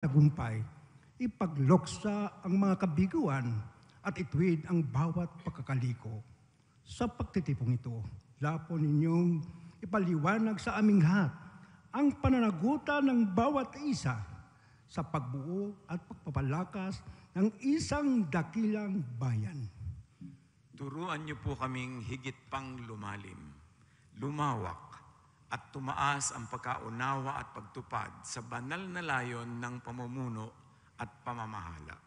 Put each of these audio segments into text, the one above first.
tagumpay, ipagloksa ang mga kabiguan at ituwid ang bawat pagkakaliko. Sa pagtitipong ito, lapo ninyong ipaliwanag sa aming lahat ang pananagutan ng bawat isa sa pagbuo at pagpapalakas ng isang dakilang bayan. Turuan niyo po kaming higit pang lumalim, lumawak, at tumaas ang pagkaunawa at pagtupad sa banal na layon ng pamumuno at pamamahala.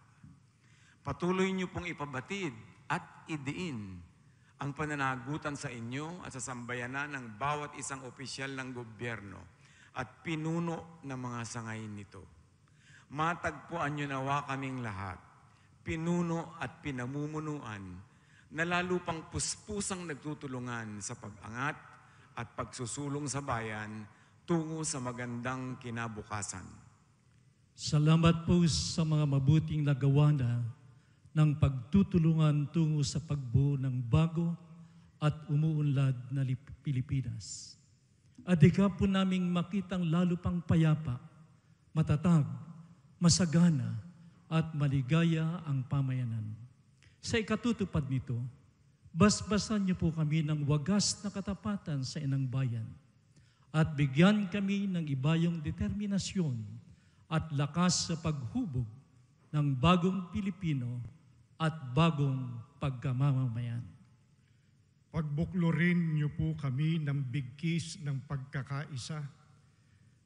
Patuloy niyo pong ipabatid at idiin ang pananagutan sa inyo at sa sambayanan ng bawat isang opisyal ng gobyerno at pinuno ng mga sangay nito. Matagpuan niyo nawa kaming lahat, pinuno at pinamumunuan, na lalo pang puspusang nagtutulungan sa pag-angat at pagsusulong sa bayan tungo sa magandang kinabukasan. Salamat po sa mga mabuting nagawa na ng pagtutulungan tungo sa pagbuo ng bago at umuunlad na Pilipinas. Adhika po naming makitang lalo pang payapa, matatag, masagana at maligaya ang pamayanan. Sa ikatutupad nito, basbasan niyo po kami ng wagas na katapatan sa inang bayan at bigyan kami ng ibayong determinasyon at lakas sa paghubog ng bagong Pilipino at bagong pagkamamamayan. Pagbuklurin niyo po kami ng bigkis ng pagkakaisa,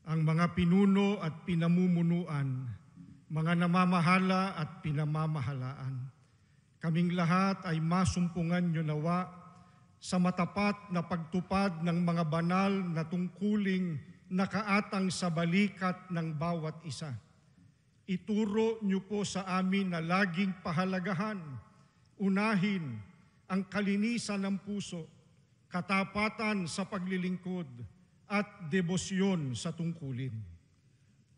ang mga pinuno at pinamumunuan, mga namamahala at pinamamahalaan. Kaming lahat ay masumpungan niyo nawa sa matapat na pagtupad ng mga banal na tungkuling nakaatang sa balikat ng bawat isa. Ituro niyo po sa amin na laging pahalagahan, unahin ang kalinisan ng puso, katapatan sa paglilingkod, at debosyon sa tungkulin.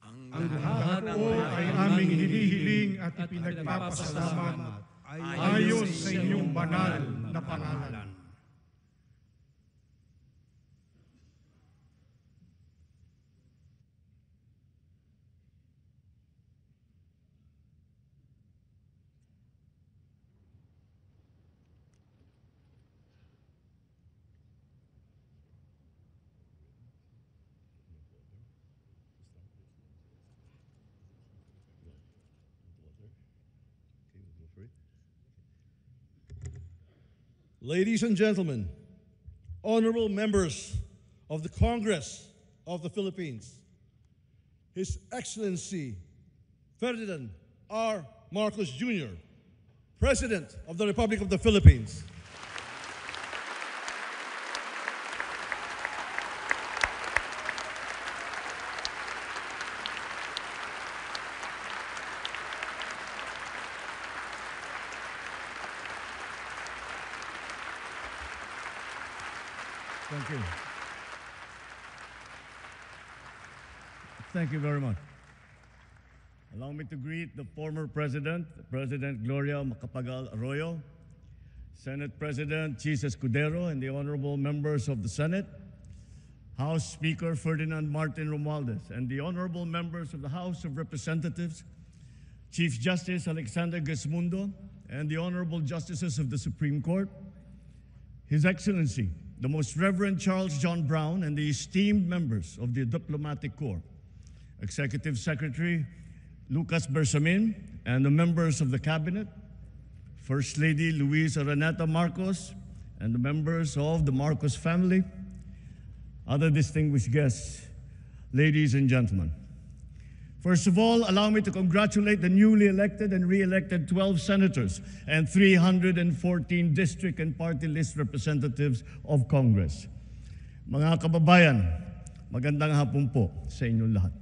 Ang lahat po ay aming hinihiling at ipinagpapasalamat ayon sa inyong banal na pangalan. Ladies and gentlemen, honorable members of the Congress of the Philippines, His Excellency Ferdinand R. Marcos Jr., President of the Republic of the Philippines. Thank you. Thank you very much. Allow me to greet the former President, President Gloria Macapagal Arroyo, Senate President Chis Escudero, and the honorable members of the Senate, House Speaker Ferdinand Martin Romualdez, and the honorable members of the House of Representatives, Chief Justice Alexander Gesmundo, and the honorable justices of the Supreme Court, His Excellency, the Most Reverend Charles John Brown, and the esteemed members of the Diplomatic Corps, Executive Secretary Lucas Bersamin, and the members of the Cabinet, First Lady Luisa Araneta Marcos, and the members of the Marcos family, other distinguished guests, ladies and gentlemen. First of all, allow me to congratulate the newly elected and re-elected 12 senators and 314 district and party list representatives of Congress. Mga kababayan, magandang hapon po sa inyong lahat.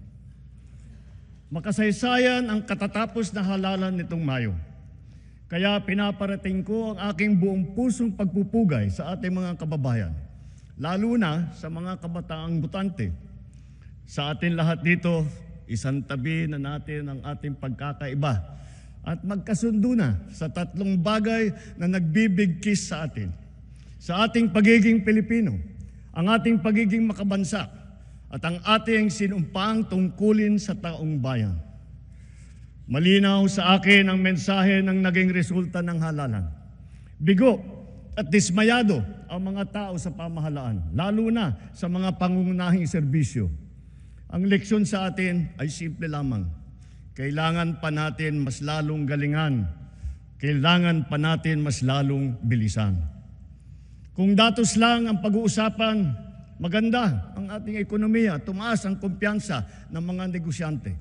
Makasaysayan ang katatapos na halalan nitong Mayo. Kaya pinaparating ko ang aking buong pusong pagpupugay sa ating mga kababayan, lalo na sa mga kabataang botante. Sa atin lahat dito, isang tabi na natin ang ating pagkakaiba at magkasundo na sa tatlong bagay na nagbibigkis sa atin. Sa ating pagiging Pilipino, ang ating pagiging makabansa, at ang ating sinumpaang tungkulin sa taong bayan. Malinaw sa akin ang mensahe ng naging resulta ng halalan. Bigo at dismayado ang mga tao sa pamahalaan, lalo na sa mga pangunahing serbisyo. Ang leksyon sa atin ay simple lamang. Kailangan pa natin mas lalong galingan. Kailangan pa natin mas lalong bilisan. Kung datos lang ang pag-uusapan, maganda ang ating ekonomiya, tumaas ang kumpiyansa ng mga negosyante.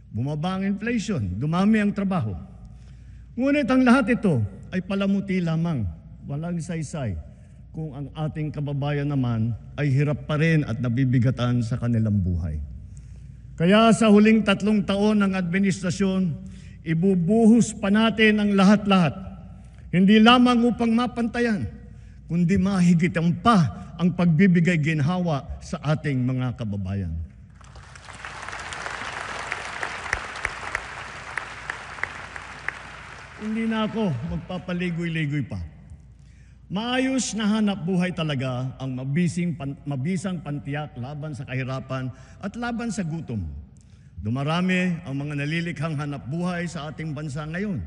Bumaba ang inflation, dumami ang trabaho. Ngunit ang lahat ito ay palamuti lamang, walang saysay, kung ang ating kababayan naman ay hirap pa rin at nabibigatan sa kanilang buhay. Kaya sa huling 3 taon ng administrasyon, ibubuhos pa natin ang lahat-lahat, hindi lamang upang mapantayan, kundi mahigitan pa ang pagbibigay ginhawa sa ating mga kababayan. Hindi na ako magpapaligoy-ligoy pa. Maayos na hanap buhay talaga ang mabisang pantiyak laban sa kahirapan at laban sa gutom. Dumarami ang mga nalilikhang hanap buhay sa ating bansa ngayon.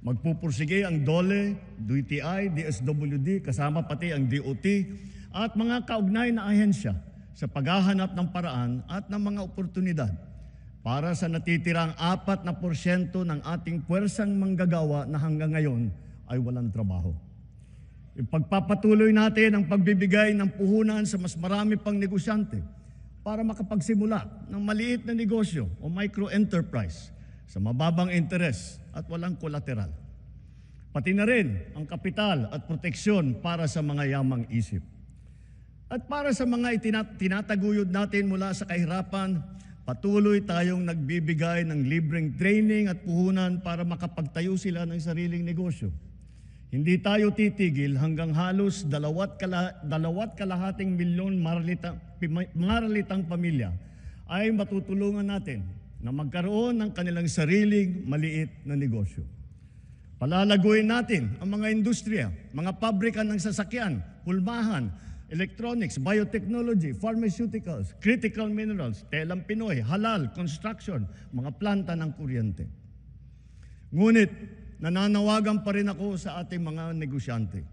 Magpupursige ang DOLE, DTI, DSWD, kasama pati ang DOT at mga kaugnay na ahensya sa paghahanap ng paraan at ng mga oportunidad para sa natitirang 4% ng ating puwersang manggagawa na hanggang ngayon ay walang trabaho. Ipagpapatuloy natin ang pagbibigay ng puhunan sa mas marami pang negosyante para makapagsimula ng maliit na negosyo o micro-enterprise sa mababang interes at walang kolateral. Pati na rin ang kapital at proteksyon para sa mga yamang isip. At para sa mga tinataguyod natin mula sa kahirapan, patuloy tayong nagbibigay ng libreng training at puhunan para makapagtayo sila ng sariling negosyo. Hindi tayo titigil hanggang halos 2.5 milyon maralitang pamilya ay matutulungan natin na magkaroon ng kanilang sariling maliit na negosyo. Palalaguin natin ang mga industriya, mga pabrika ng sasakyan, hulmahan, electronics, biotechnology, pharmaceuticals, critical minerals, telang Pinoy, halal, construction, mga planta ng kuryente. Ngunit, nananawagan pa rin ako sa ating mga negosyante.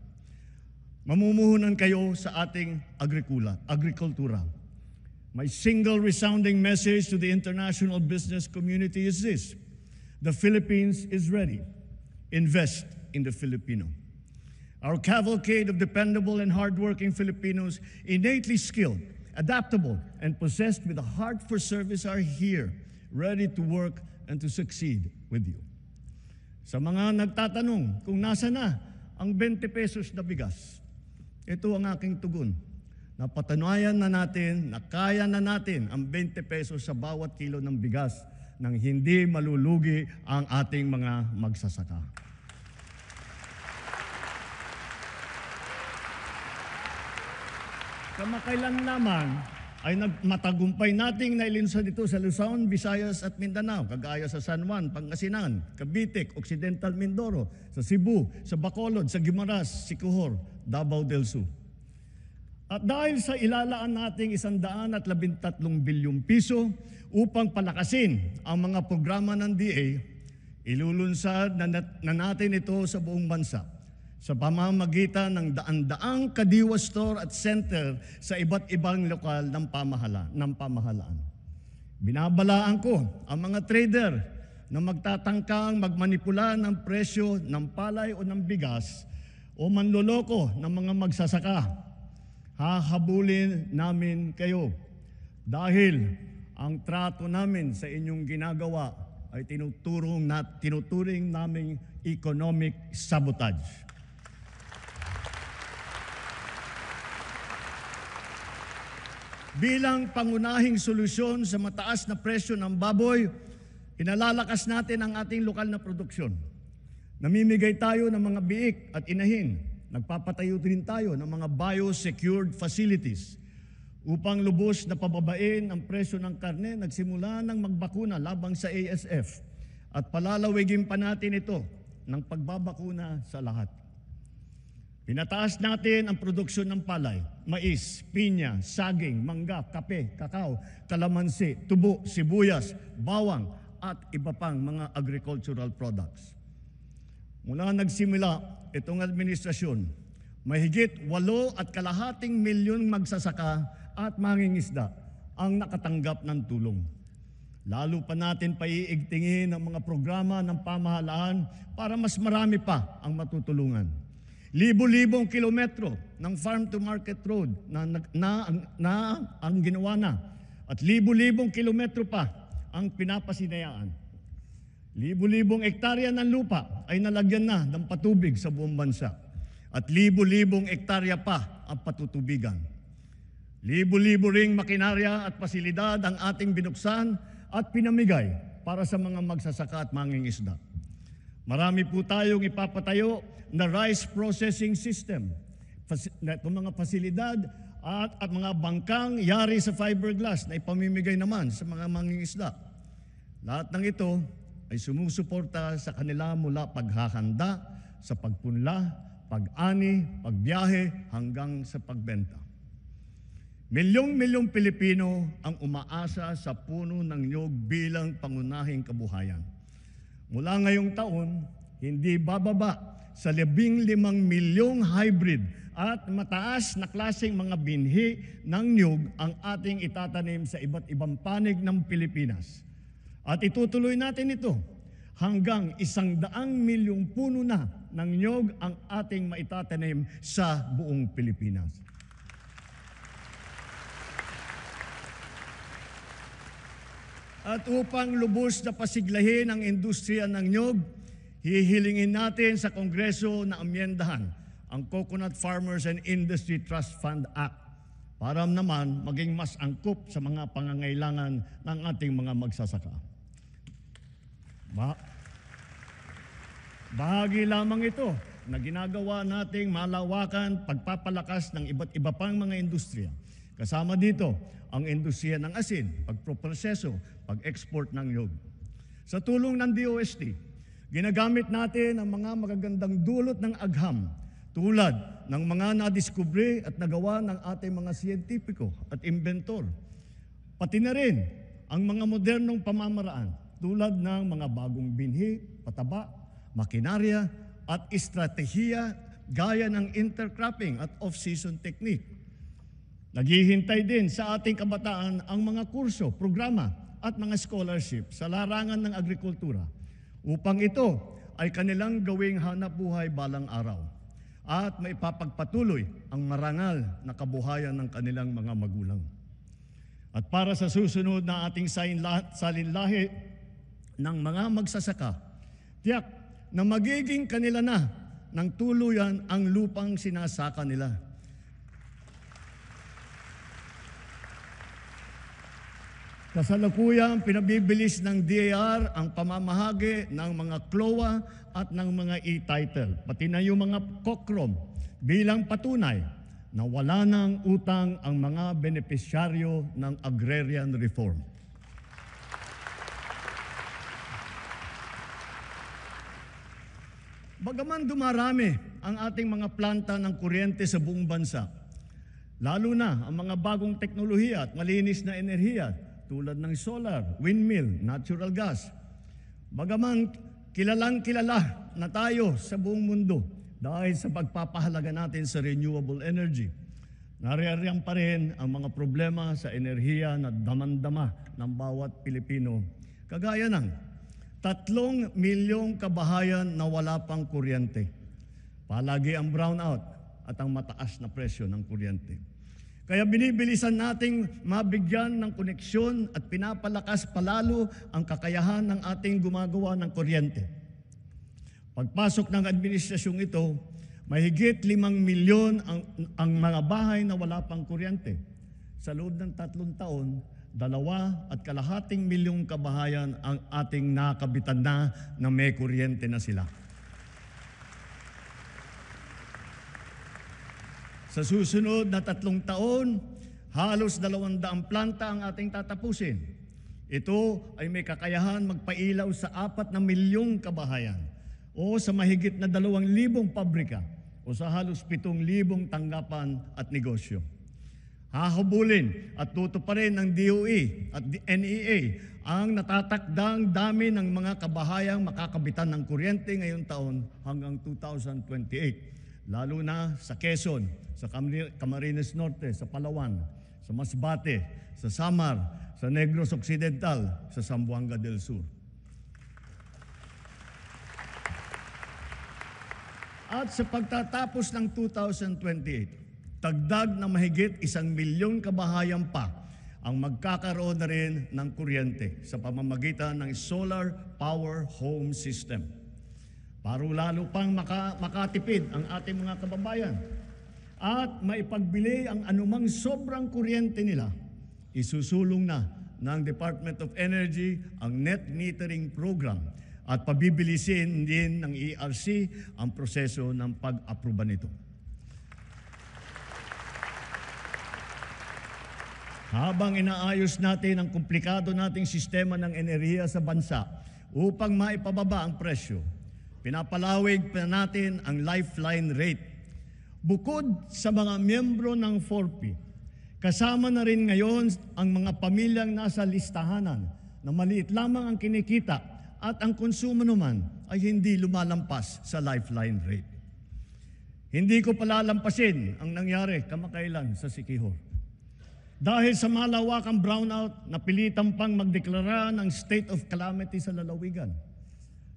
Mamumuhunan kayo sa ating agrikultura. My single resounding message to the international business community is this: the Philippines is ready. Invest in the Filipino. Our cavalcade of dependable and hardworking Filipinos, innately skilled, adaptable, and possessed with a heart for service are here, ready to work and to succeed with you. Sa mga nagtatanong kung nasa na ang 20 pesos na bigas, ito ang aking tugon. Napatunayan na natin na kaya na natin ang 20 pesos sa bawat kilo ng bigas nang hindi malulugi ang ating mga magsasaka. Kamakailan naman ay matagumpay nating nailunsad ito sa Luzon, Visayas at Mindanao, kagaya sa San Juan, Pangasinan, Cavite, Occidental Mindoro, sa Cebu, sa Bacolod, sa Guimaras, Siquijor, Davao del Sur. At dahil sa ilalaan nating 113 bilyong piso upang palakasin ang mga programa ng DA, ilulunsad na natin ito sa buong bansa sa pamamagitan ng daan-daang kadiwa store at center sa iba't ibang lokal ng pamahalaan. Binabalaan ko ang mga trader na magtatangkang magmanipula ng presyo ng palay o ng bigas o manloloko ng mga magsasaka. Hahabulin namin kayo dahil ang trato namin sa inyong ginagawa ay tinuturing naming economic sabotage. Bilang pangunahing solusyon sa mataas na presyo ng baboy, inalalakas natin ang ating lokal na produksyon. Namimigay tayo ng mga biik at inahin. Nagpapatayo din tayo ng mga biosecured facilities upang lubos na pababain ang presyo ng karne. Nagsimula ng magbakuna labang sa ASF at palalawigin pa natin ito ng pagbabakuna sa lahat. Pinataas natin ang produksyon ng palay, mais, pinya, saging, mangga, kape, kakao, kalamansi, tubo, sibuyas, bawang, at iba pang mga agricultural products. Mula nagsimula itong administrasyon, mahigit 8.5 milyong magsasaka at mangingisda ang nakatanggap ng tulong. Lalo pa natin paiigtingin ang mga programa ng pamahalaan para mas marami pa ang matutulungan. Libo-libong kilometro ng farm-to-market road na ang ginawa na at libo-libong kilometro pa ang pinapasinayaan. Libo-libong ektarya ng lupa ay nalagyan na ng patubig sa buong bansa at libo-libong ektarya pa ang patutubigan. Libo-libo ring makinarya at pasilidad ang ating binuksan at pinamigay para sa mga magsasaka at mangingisda. Marami po tayong ipapatayo na rice processing system. Itong mga pasilidad at mga bangkang yari sa fiberglass na ipamimigay naman sa mga mangingisda. Lahat ng ito ay sumusuporta sa kanila mula paghahanda, sa pagpunla, pag-ani, pagbiyahe hanggang sa pagbenta. Milyong-milyong Pilipino ang umaasa sa puno ng niyog bilang pangunahing kabuhayan. Mula ngayong taon, hindi bababa sa 15 milyong hybrid at mataas na klaseng mga binhi ng niyog ang ating itatanim sa iba't ibang panig ng Pilipinas. At itutuloy natin ito hanggang 100 milyong puno na ng niyog ang ating maitatanim sa buong Pilipinas. At upang lubos na pasiglahin ang industriya ng niyog, hihilingin natin sa Kongreso na amyendahan ang Coconut Farmers and Industry Trust Fund Act para naman maging mas angkop sa mga pangangailangan ng ating mga magsasaka. Bahagi lamang ito na ginagawa nating malawakan pagpapalakas ng iba't iba pang mga industriya. Kasama dito ang industriya ng asin, pagproproseso, pag-export ng niyog. Sa tulong ng DOST, ginagamit natin ang mga magagandang dulot ng agham tulad ng mga nadiskubre at nagawa ng ating mga siyentipiko at inventor. Pati na rin ang mga modernong pamamaraan tulad ng mga bagong binhi, pataba, makinarya at estratehiya gaya ng intercropping at off-season technique. Naghihintay din sa ating kabataan ang mga kurso, programa at mga scholarship sa larangan ng agrikultura upang ito ay kanilang gawing hanapbuhay balang araw at maipapagpatuloy ang marangal na kabuhayan ng kanilang mga magulang. At para sa susunod na ating salinlahi ng mga magsasaka, tiyak na magiging kanila na ng tuluyan ang lupang sinasaka nila. Kasalukuyang pinabibilis ng DAR ang pamamahagi ng mga CLOA at ng mga e-title, pati na yung mga COCROM bilang patunay na wala ng utang ang mga benepisyaryo ng agrarian reform. Bagaman dumarami ang ating mga planta ng kuryente sa buong bansa, lalo na ang mga bagong teknolohiya at malinis na enerhiya tulad ng solar, windmill, natural gas. Bagaman kilalang-kilala na tayo sa buong mundo dahil sa pagpapahalaga natin sa renewable energy, naririyan pa rin ang mga problema sa enerhiya na damandama ng bawat Pilipino. Kagaya ng 3 milyong kabahayan na wala pang kuryente. Palagi ang brownout at ang mataas na presyo ng kuryente. Kaya binibilisan nating mabigyan ng koneksyon at pinapalakas palalo ang kakayahan ng ating gumagawa ng kuryente. Pagpasok ng administrasyong ito, mahigit 5 milyon ang mga bahay na wala pang kuryente. Sa loob ng 3 taon, 2.5 milyong kabahayan ang ating nakabitan na may kuryente na sila. Sa susunod na 3 taon, halos 200 planta ang ating tatapusin. Ito ay may kakayahan magpailaw sa 4 milyong kabahayan o sa mahigit na 2,000 pabrika o sa halos 7,000 tanggapan at negosyo. Hahabulin at tutuparin ng DOE at NEA ang natatakdang dami ng mga kabahayang makakabitan ng kuryente ngayong taon hanggang 2028. Lalo na sa Quezon, sa Camarines Norte, sa Palawan, sa Masbate, sa Samar, sa Negros Occidental, sa Zamboanga del Sur. At sa pagtatapos ng 2028, dagdag na mahigit 1 milyong kabahayan pa ang magkakaroon na rin ng kuryente sa pamamagitan ng solar power home system. Para lalo pang makatipid ang ating mga kababayan at maipagbili ang anumang sobrang kuryente nila, isusulong na ng Department of Energy ang net metering program at pabibilisin din ng ERC ang proseso ng pag-aproba nito. Habang inaayos natin ang komplikado nating sistema ng enerhiya sa bansa upang maipababa ang presyo, pinapalawig pa natin ang lifeline rate. Bukod sa mga miyembro ng 4P, kasama na rin ngayon ang mga pamilyang nasa listahanan na maliit lamang ang kinikita at ang konsumo naman ay hindi lumalampas sa lifeline rate. Hindi ko palalampasin ang nangyari kamakailan sa Siquijor. Dahil sa malawakang brownout, napilitan pang magdeklara ng state of calamity sa lalawigan.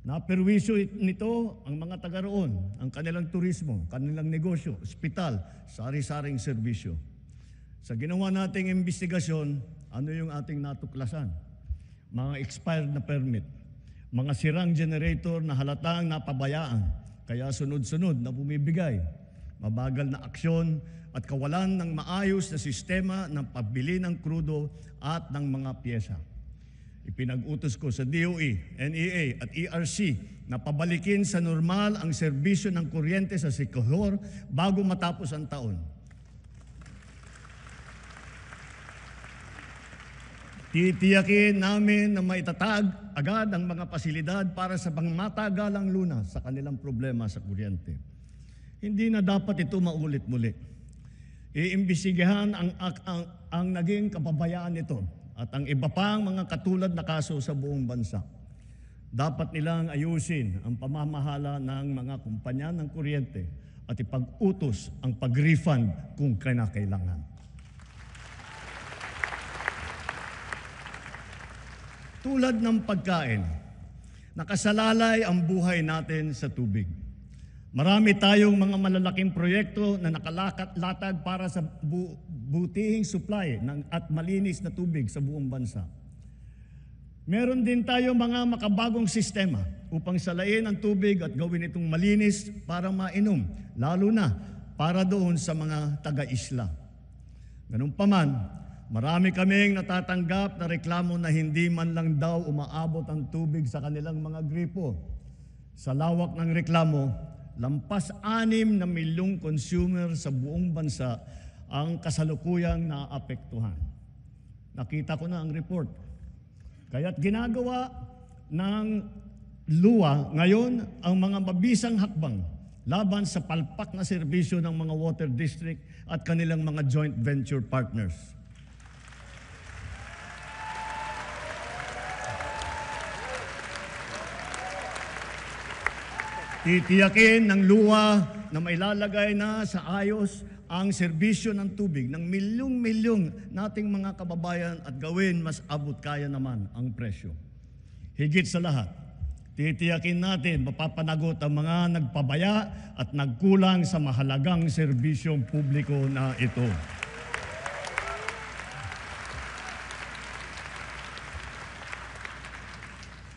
Naperwisyo nito ang mga taga roon, ang kanilang turismo, kanilang negosyo, ospital, sari-saring serbisyo. Sa ginawa nating investigasyon, ano yung ating natuklasan? Mga expired na permit, mga sirang generator na halatang napabayaan, kaya sunod-sunod na bumibigay, mabagal na aksyon, at kawalan ng maayos na sistema ng pagbili ng krudo at ng mga pyesa. Ipinag-utos ko sa DOE, NEA at ERC na pabalikin sa normal ang serbisyo ng kuryente sa Siquijor bago matapos ang taon. Titiyakin namin na maitatag agad ang mga pasilidad para sa pangmatagalang lunas sa kanilang problema sa kuryente. Hindi na dapat ito maulit-muli. Iimbestigahan ang naging kapabayaan nito at ang iba pang mga katulad na kaso sa buong bansa. Dapat nilang ayusin ang pamamahala ng mga kumpanya ng kuryente at ipag-utos ang pag-refund kung kinakailangan. Tulad ng pagkain, nakasalalay ang buhay natin sa tubig. Marami tayong mga malalaking proyekto na nakalakat-latag para sa butihing supply at malinis na tubig sa buong bansa. Meron din tayo mga makabagong sistema upang salayin ang tubig at gawin itong malinis para mainom, lalo na para doon sa mga taga-isla. Ganun pa man, marami kaming natatanggap na reklamo na hindi man lang daw umaabot ang tubig sa kanilang mga gripo. Sa lawak ng reklamo, lampas 6 na milyong consumer sa buong bansa ang kasalukuyang naapektuhan. Nakita ko na ang report. Kaya't ginagawa ng LUA ngayon ang mga mabisang hakbang laban sa palpak na serbisyo ng mga water district at kanilang mga joint venture partners. Titiyakin ng LUA na mailalagay na sa ayos ang serbisyo ng tubig ng milyong-milyong nating mga kababayan at gawin mas abot kaya naman ang presyo. Higit sa lahat, titiyakin natin mapapanagot ang mga nagpabaya at nagkulang sa mahalagang serbisyong publiko na ito.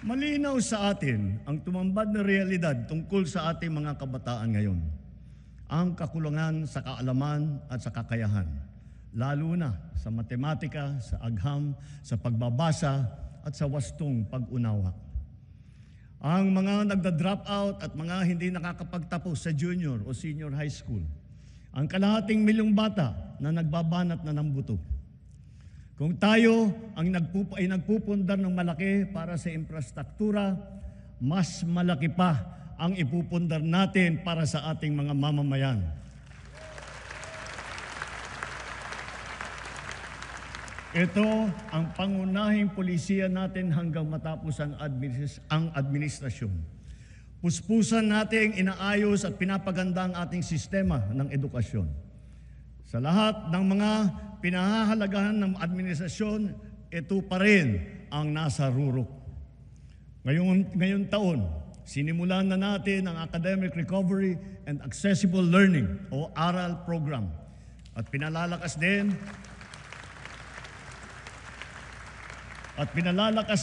Malinaw sa atin ang tumambad na realidad tungkol sa ating mga kabataan ngayon. Ang kakulangan sa kaalaman at sa kakayahan, lalo na sa matematika, sa agham, sa pagbabasa at sa wastong pag-unawa. Ang mga nagda-drop out at mga hindi nakakapagtapos sa junior o senior high school. Ang kalahating milyong bata na nagbabanat na ng buto. Kung tayo ay nagpupundar ng malaki para sa infrastruktura, mas malaki pa ang ipupundar natin para sa ating mga mamamayan. Ito ang pangunahing polisiya natin hanggang matapos ang administrasyon. Puspusan nating inaayos at pinapaganda ang ating sistema ng edukasyon. Sa lahat ng mga pinahahalagahan ng administrasyon, ito pa rin ang nasa rurok. Ngayon taon, sinimulan na natin ang Academic Recovery and Accessible Learning o ARAL program. At pinalalakas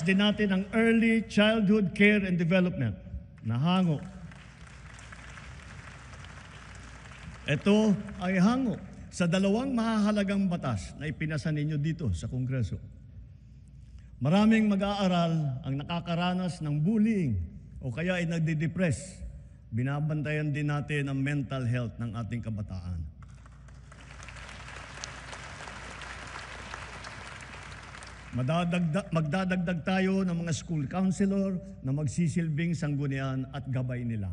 din natin ang Early Childhood Care and Development na hango. Ito ay hango sa dalawang mahahalagang batas na ipinasa ninyo dito sa Kongreso. Maraming mag-aaral ang nakakaranas ng bullying o kaya ay nagde-depress. Binabantayan din natin ang mental health ng ating kabataan. Magdadagdag tayo ng mga school counselor na magsisilbing sanggunian at gabay nila.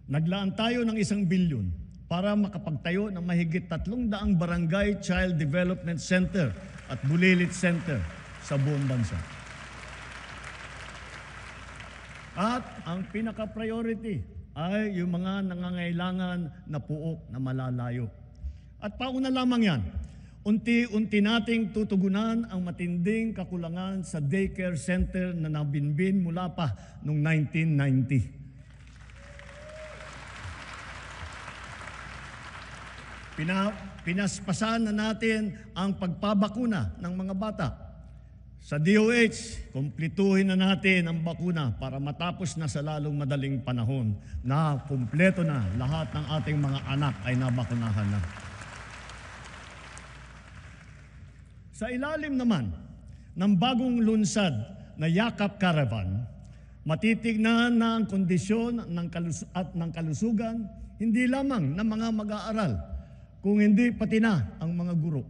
Naglaan tayo ng 1 bilyon para makapagtayo ng mahigit 300 barangay child development center at bulilit center sa buong bansa. At ang pinaka-priority ay yung mga nangangailangan na puok na malalayo. At pauna lamang yan, unti-unti nating tutugunan ang matinding kakulangan sa daycare center na nabinbin mula pa noong 1990. Pinaspasan na natin ang pagpabakuna ng mga bata. Sa DOH, kumpletuhin na natin ang bakuna para matapos na sa lalong madaling panahon na kumpleto na lahat ng ating mga anak ay nabakunahan na. Sa ilalim naman ng bagong lunsad na Yakap Caravan, matitignan na ang kondisyon ng kalusugan hindi lamang ng mga mag-aaral, kung hindi pati na ang mga guro.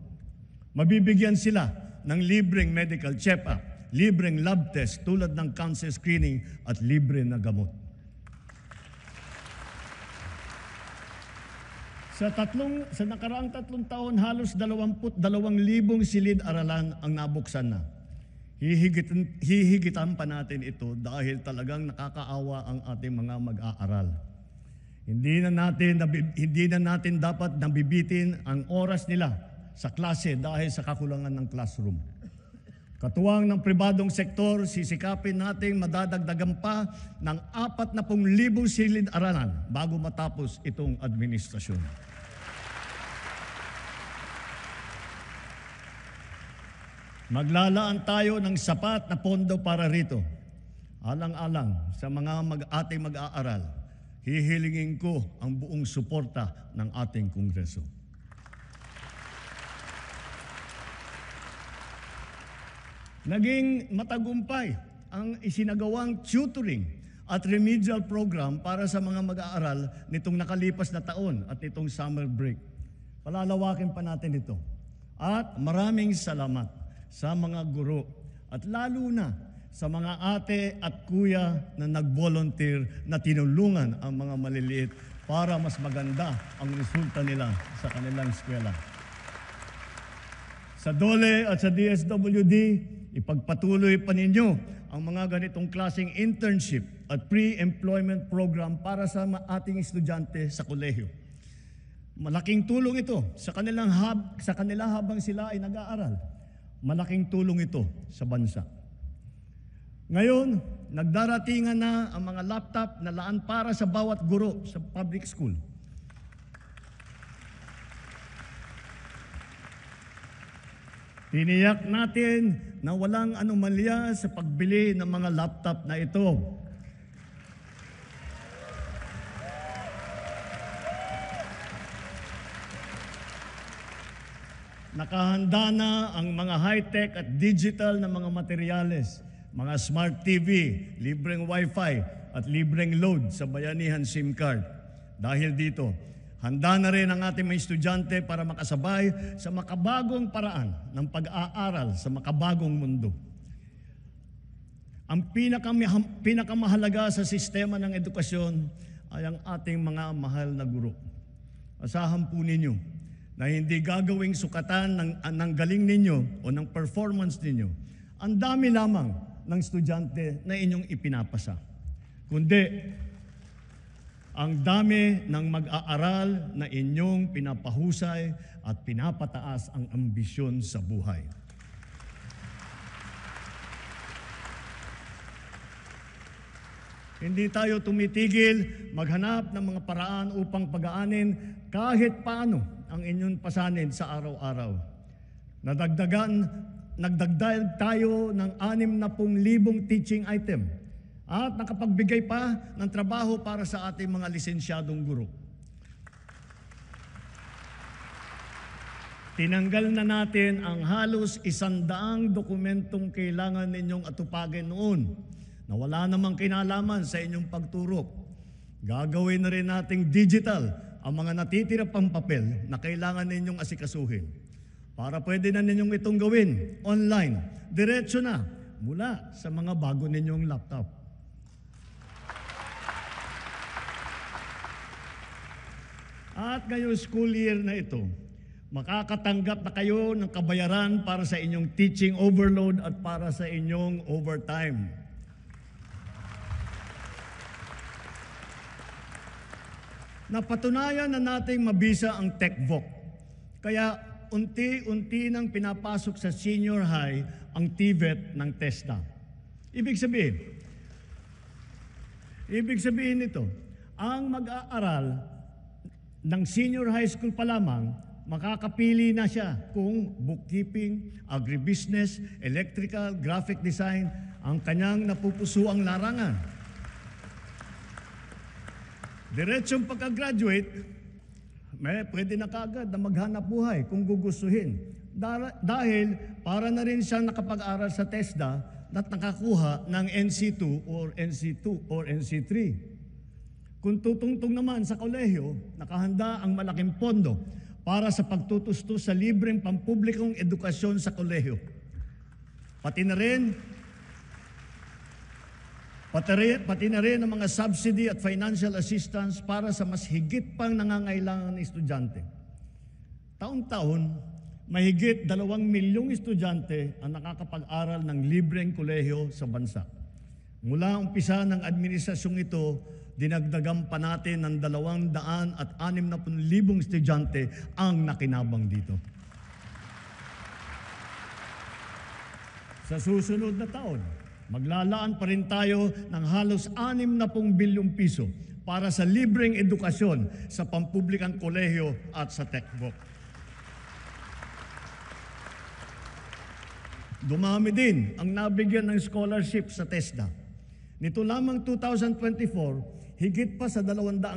Mabibigyan sila ng libreng medical check-up, libreng lab test tulad ng cancer screening at libre na gamot. Sa nakaraang 3 taon, halos 22,000 silid-aralan ang nabuksan na. Hihigitan pa natin ito dahil talagang nakakaawa ang ating mga mag-aaral. Hindi na natin dapat nabibitin ang oras nila sa klase dahil sa kakulangan ng classroom. Katuwang ng pribadong sektor, sisikapin nating madadagdagan pa ng 40,000 silid-aralan bago matapos itong administrasyon. Maglalaan tayo ng sapat na pondo para rito. Alang-alang sa mga ating mag-aaral, hihilingin ko ang buong suporta ng ating Kongreso. Naging matagumpay ang isinagawang tutoring at remedial program para sa mga mag-aaral nitong nakalipas na taon at nitong summer break. Palalawakin pa natin ito. At maraming salamat sa mga guro at lalo na sa mga ate at kuya na nag-volunteer na tinulungan ang mga maliliit para mas maganda ang resulta nila sa kanilang eskwela. Sa DOLE at sa DSWD, ipagpatuloy pa ninyo ang mga ganitong klaseng internship at pre-employment program para sa ating estudyante sa kolehiyo. Malaking tulong ito sa kanila habang sila ay nag-aaral. Malaking tulong ito sa bansa. Ngayon, nagdaratingan na ang mga laptop na laan para sa bawat guro sa public school. Tiniyak natin na walang anomalya sa pagbili ng mga laptop na ito. Nakahanda na ang mga high-tech at digital na mga materyales, mga smart TV, libreng Wi-Fi at libreng load sa bayanihan SIM card. Dahil dito, handa na rin ang ating mga estudyante para makasabay sa makabagong paraan ng pag-aaral sa makabagong mundo. Ang pinakamahalaga sa sistema ng edukasyon ay ang ating mga mahal na guro. Asahan po ninyo na hindi gagawing sukatan ng galing ninyo o ng performance ninyo, ang dami lamang ng estudyante na inyong ipinapasa. Kundi, ang dami ng mag-aaral na inyong pinapahusay at pinapataas ang ambisyon sa buhay. Hindi tayo tumitigil maghanap ng mga paraan upang pag-aanin kahit paano ang inyong pasanin sa araw-araw. Nagdagdag tayo ng 60,000 teaching item at nakapagbigay pa ng trabaho para sa ating mga lisensyadong guro. Tinanggal na natin ang halos 100 dokumentong kailangan ninyong atupagin noon na wala namang kinalaman sa inyong pagturo. Gagawin na rin nating digital ang mga natitira pang papel na kailangan ninyong asikasuhin. Para pwede na ninyong itong gawin online, diretso na mula sa mga bago ninyong laptop. At ngayong school year na ito, makakatanggap na kayo ng kabayaran para sa inyong teaching overload at para sa inyong overtime. Napatunayan na nating mabisa ang TechVoc. Kaya unti-unti nang pinapasok sa senior high ang TVET ng TESDA. Ibig sabihin nito, ang mag-aaral ng senior high school pa lamang, makakapili na siya kung bookkeeping, agribusiness, electrical, graphic design, ang kanyang napupusuang larangan. Diretsong pagka-graduate, pwede na kaagad na maghanap buhay kung gugustuhin. Dahil para na rin siyang nakapag-aral sa TESDA at nakakuha ng NC2 or NC2 or NC3. Kung tutungtong naman sa kolehiyo, nakahanda ang malaking pondo para sa pagtutustos sa libreng pampublikong edukasyon sa kolehiyo. Pati na rin ang mga subsidy at financial assistance para sa mas higit pang nangangailangan ng estudyante. Taon-taon, mahigit 2 milyong estudyante ang nakakapag-aral ng libreng kolehiyo sa bansa. Mula umpisa ng administrasyong ito, dinagdagan pa natin ng 260,000 estudyante ang nakinabang dito. Sa susunod na taon, maglalaan pa rin tayo ng halos 60 bilyong piso para sa libreng edukasyon sa pampublikang kolehiyo at sa TechVoc. Dumami din ang nabigyan ng scholarship sa TESDA. Nito lamang 2024, higit pa sa 200,000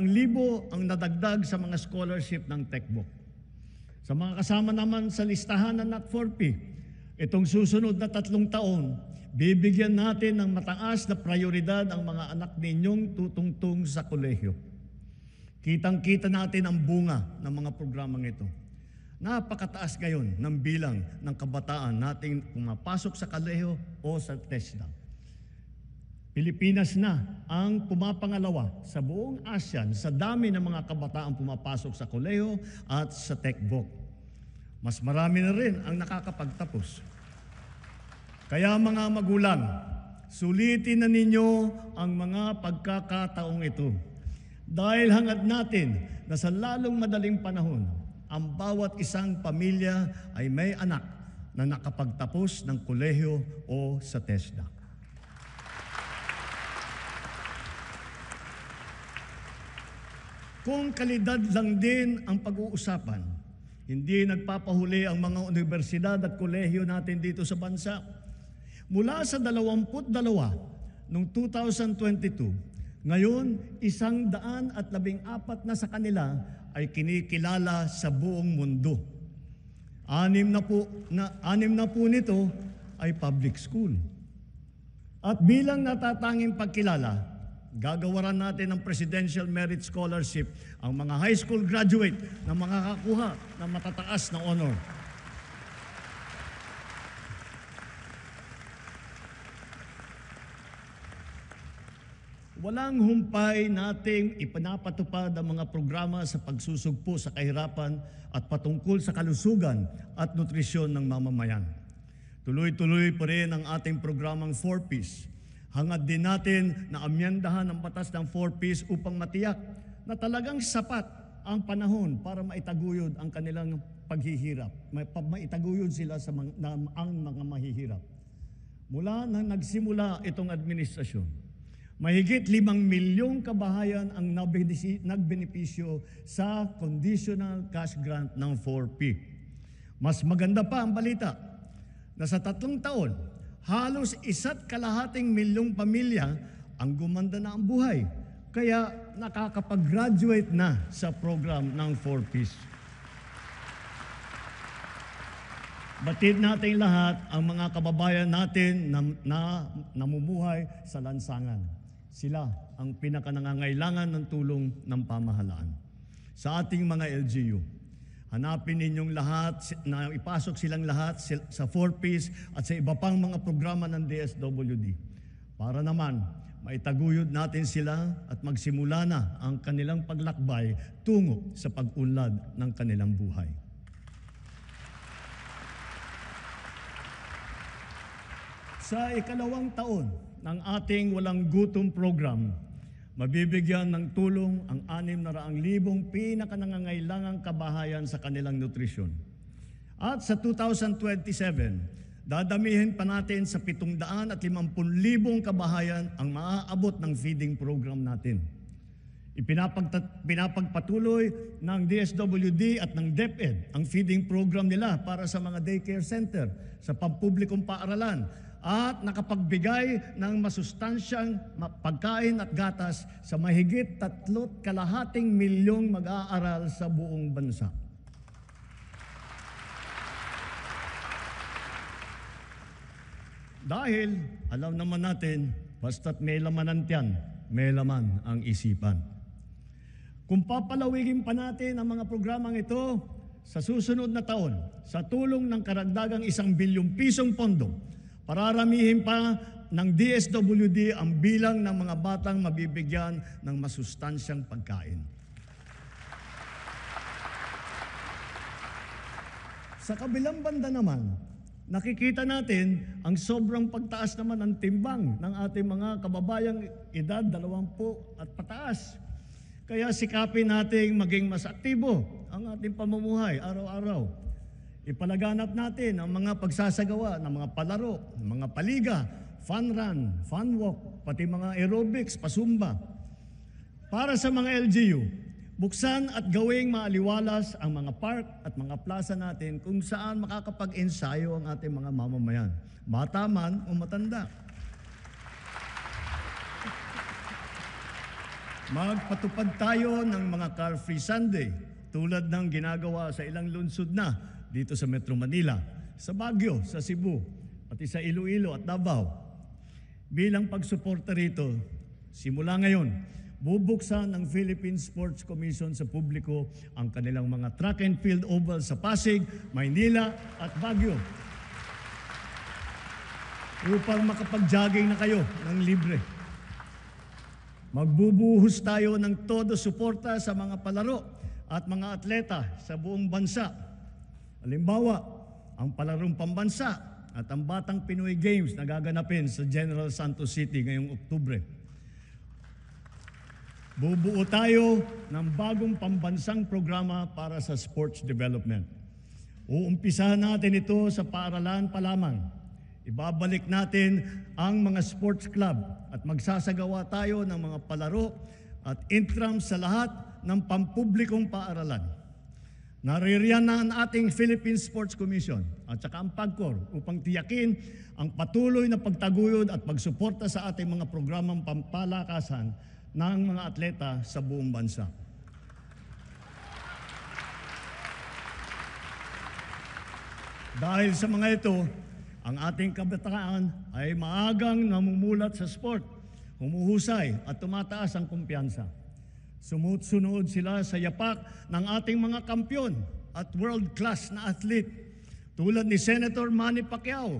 ang nadagdag sa mga scholarship ng TechVoc. Sa mga kasama naman sa listahan ng Not4P, itong susunod na 3 taon, bibigyan natin ng mataas na prioridad ang mga anak ninyong tutungtong sa kolehiyo. Kitang-kita natin ang bunga ng mga programang ito. Napakataas ngayon ng bilang ng kabataan nating pumapasok sa kolehiyo o sa TESDA. Pilipinas na ang pumapangalawa sa buong ASEAN sa dami ng mga kabataan pumapasok sa kolehiyo at sa TechVoc. Mas marami na rin ang nakakapagtapos. Kaya mga magulang, sulitin na ninyo ang mga pagkakataong ito. Dahil hangad natin na sa lalong madaling panahon, ang bawat isang pamilya ay may anak na nakapagtapos ng kolehiyo o sa TESDA. Kung kalidad lang din ang pag-uusapan, hindi nagpapahuli ang mga universidad at kolehiyo natin dito sa bansa. Mula sa 22 noong 2022, ngayon 114 na sa kanila ay kinikilala sa buong mundo. 6 na po nito ay public school. At bilang natatanging pagkilala, gagawaran natin ng Presidential Merit Scholarship ang mga high school graduate na makakakuha ng matataas na honor. walang humpay nating ipinapatupad ang mga programa sa pagsusugpo sa kahirapan at patungkol sa kalusugan at nutrisyon ng mamamayan. Tuloy-tuloy pa rin ang ating programang 4Ps. Hangad din natin na amyendahan ang batas ng 4Ps upang matiyak na talagang sapat ang panahon para maitaguyod ang kanilang paghihirap. Maitaguyod sila ang mga mahihirap. Mula nang nagsimula itong administrasyon, mahigit 5 milyong kabahayan ang nagbenepisyo sa conditional cash grant ng 4P. Mas maganda pa ang balita na sa 3 taon, halos 1.5 milyong pamilya ang gumanda na ang buhay. Kaya nakakapag-graduate na sa program ng 4Ps. Batid natin lahat ang mga kababayan natin na namumuhay sa lansangan. Sila ang pinakanangangailangan ng tulong ng pamahalaan. Sa ating mga LGU, hanapin ninyong lahat na ipasok silang lahat sa 4Ps at sa iba pang mga programa ng DSWD. Para naman, maitaguyod natin sila at magsimula na ang kanilang paglakbay tungo sa pag-unlad ng kanilang buhay. Sa ikalawang taon ng ating Walang Gutom program, mabibigyan ng tulong ang 600,000 pinakanangangailangang kabahayan sa kanilang nutrisyon. At sa 2027, dadamihin pa natin sa 750,000 kabahayan ang maaabot ng feeding program natin. Pinapagpatuloy ng DSWD at ng DepEd ang feeding program nila para sa mga daycare center sa pampublikong paaralan at nakapagbigay ng masustansyang pagkain at gatas sa mahigit 3.2 milyong mag-aaral sa buong bansa. Dahil alam naman natin, basta't may laman ang tiyan, may laman ang isipan. Kung papalawigin pa natin ang mga programang ito sa susunod na taon, sa tulong ng karagdagang 1 bilyong pisong pondo, pararamihin pa ng DSWD ang bilang ng mga batang mabibigyan ng masustansyang pagkain. Sa kabilang banda naman, nakikita natin ang sobrang pagtaas naman ng timbang ng ating mga kababayang edad 20 at pataas. Kaya sikapin nating maging mas aktibo ang ating pamumuhay araw-araw. Ipalaganap natin ang mga pagsasagawa ng mga palaro, ng mga paliga, fun run, fun walk, pati mga aerobics, pasumba. Para sa mga LGU, buksan at gawing maaliwalas ang mga park at mga plaza natin kung saan makakapag-ensayo ang ating mga mamamayan, bata man o matanda. Magpatupad tayo ng mga car-free Sunday tulad ng ginagawa sa ilang lungsod na dito sa Metro Manila, sa Baguio, sa Cebu, pati sa Iloilo at Davao. Bilang pagsuporta rito, simula ngayon, bubuksan ng Philippine Sports Commission sa publiko ang kanilang mga track and field oval sa Pasig, Maynila at Baguio upang makapag-jogging na kayo ng libre. Magbubuhos tayo ng todo suporta sa mga palaro at mga atleta sa buong bansa. Halimbawa, ang palarong pambansa at ang Batang Pinoy Games na gaganapin sa General Santos City ngayong Oktubre. Bubuo tayo ng bagong pambansang programa para sa sports development. Uumpisahan natin ito sa paaralan pa lamang. Ibabalik natin ang mga sports club at magsasagawa tayo ng mga palaro at intrams sa lahat ng pampublikong paaralan. Naririyan na ang ating Philippine Sports Commission at saka ang PAGCOR upang tiyakin ang patuloy na pagtaguyod at pagsuporta sa ating mga programang pampalakasan ng mga atleta sa buong bansa. Dahil sa mga ito, ang ating kabataan ay maagang namumulat sa sport, humuhusay at tumataas ang kumpiyansa. Sumusunod sila sa yapak ng ating mga kampyon at world-class na athlete tulad ni Senator Manny Pacquiao,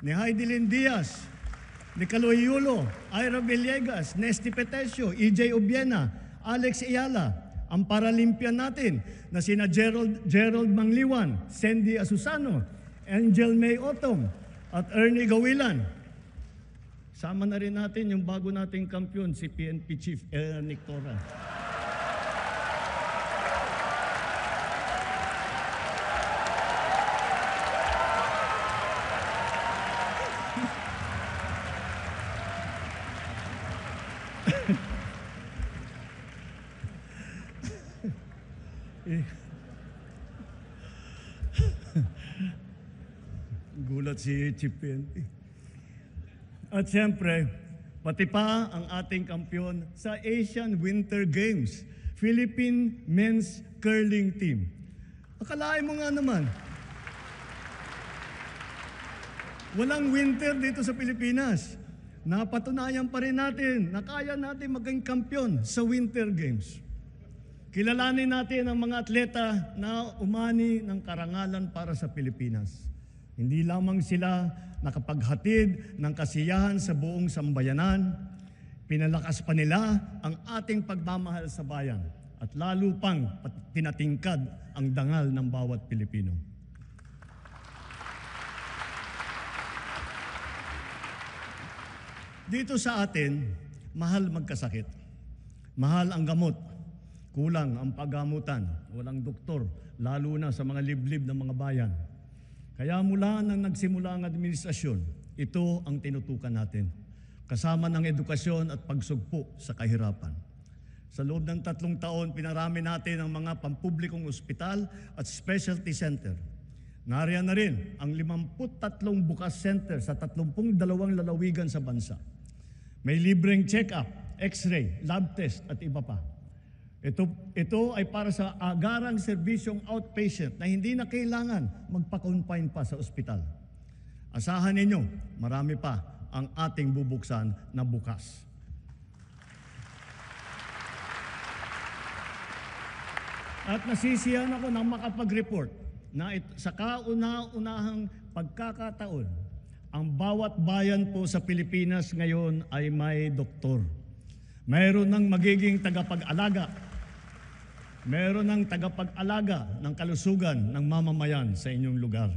ni Heidelin Diaz, Nicoloy Yulo, Ira Villegas, Nesty Petesio, EJ Obiena, Alex Ayala, ang Paralympian natin na sina Gerald Mangliwan, Sandy Asusano, Angel May Otong, at Ernie Gawilan. Sama na rin natin yung bago nating kampiyon, si PNP Chief Nick Torra. Gulat si Chief PNP. At siyempre, pati pa ang ating kampiyon sa Asian Winter Games, Philippine Men's Curling Team. Akalain mo nga naman, walang winter dito sa Pilipinas. Napatunayan pa rin natin na kaya natin maging kampiyon sa Winter Games. Kilalanin natin ang mga atleta na umani ng karangalan para sa Pilipinas. Hindi lamang sila nakapaghatid ng kasiyahan sa buong sambayanan, pinalakas pa nila ang ating pagmamahal sa bayan at lalo pang pinatingkad ang dangal ng bawat Pilipino. Dito sa atin, mahal magkasakit. Mahal ang gamot. Kulang ang paggamutan. Walang doktor, lalo na sa mga liblib ng mga bayan. Kaya mula nang nagsimula ang administrasyon, ito ang tinutukan natin. Kasama ng edukasyon at pagsugpo sa kahirapan. Sa loob ng 3 taon, pinarami natin ang mga pampublikong ospital at specialty center. Nariyan na rin ang 53 bukas center sa 32 lalawigan sa bansa. May libreng check-up, x-ray, lab test at iba pa. Ito ay para sa agarang serbisyong outpatient na hindi na kailangan magpa-confine pa sa ospital. Asahan ninyo, marami pa ang ating bubuksan na bukas. At nasisiyahan ako nang makapag-report na sa kauna-unahang pagkakataon, ang bawat bayan po sa Pilipinas ngayon ay may doktor. Mayroon ng magiging tagapag-alaga. Mayroon ng tagapag-alaga ng kalusugan ng mamamayan sa inyong lugar.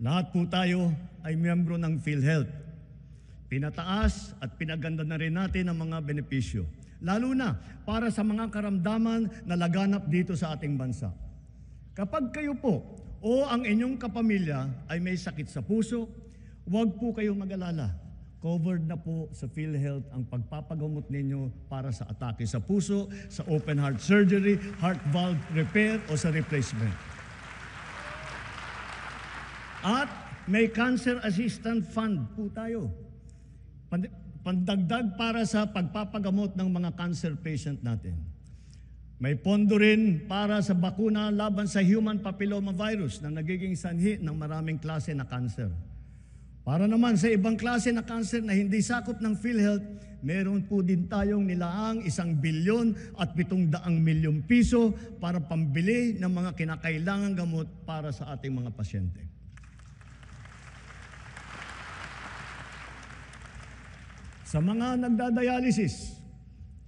Lahat po tayo ay miyembro ng PhilHealth. Pinataas at pinaganda na rin natin ang mga benepisyo, lalo na para sa mga karamdaman na laganap dito sa ating bansa. Kapag kayo po o ang inyong kapamilya ay may sakit sa puso, huwag po kayong mag-alala. Covered na po sa PhilHealth ang pagpapagamot ninyo para sa atake sa puso, sa open heart surgery, heart valve repair o sa replacement. At may cancer assistance fund po tayo. Pandagdag para sa pagpapagamot ng mga cancer patient natin. May pondo rin para sa bakuna laban sa human papilloma virus na nagiging sanhi ng maraming klase na cancer. Para naman sa ibang klase na cancer na hindi sakop ng PhilHealth, meron po din tayong nilaang 1 bilyon at 700 milyong piso para pambili ng mga kinakailangang gamot para sa ating mga pasyente. Sa mga nagdadialysis,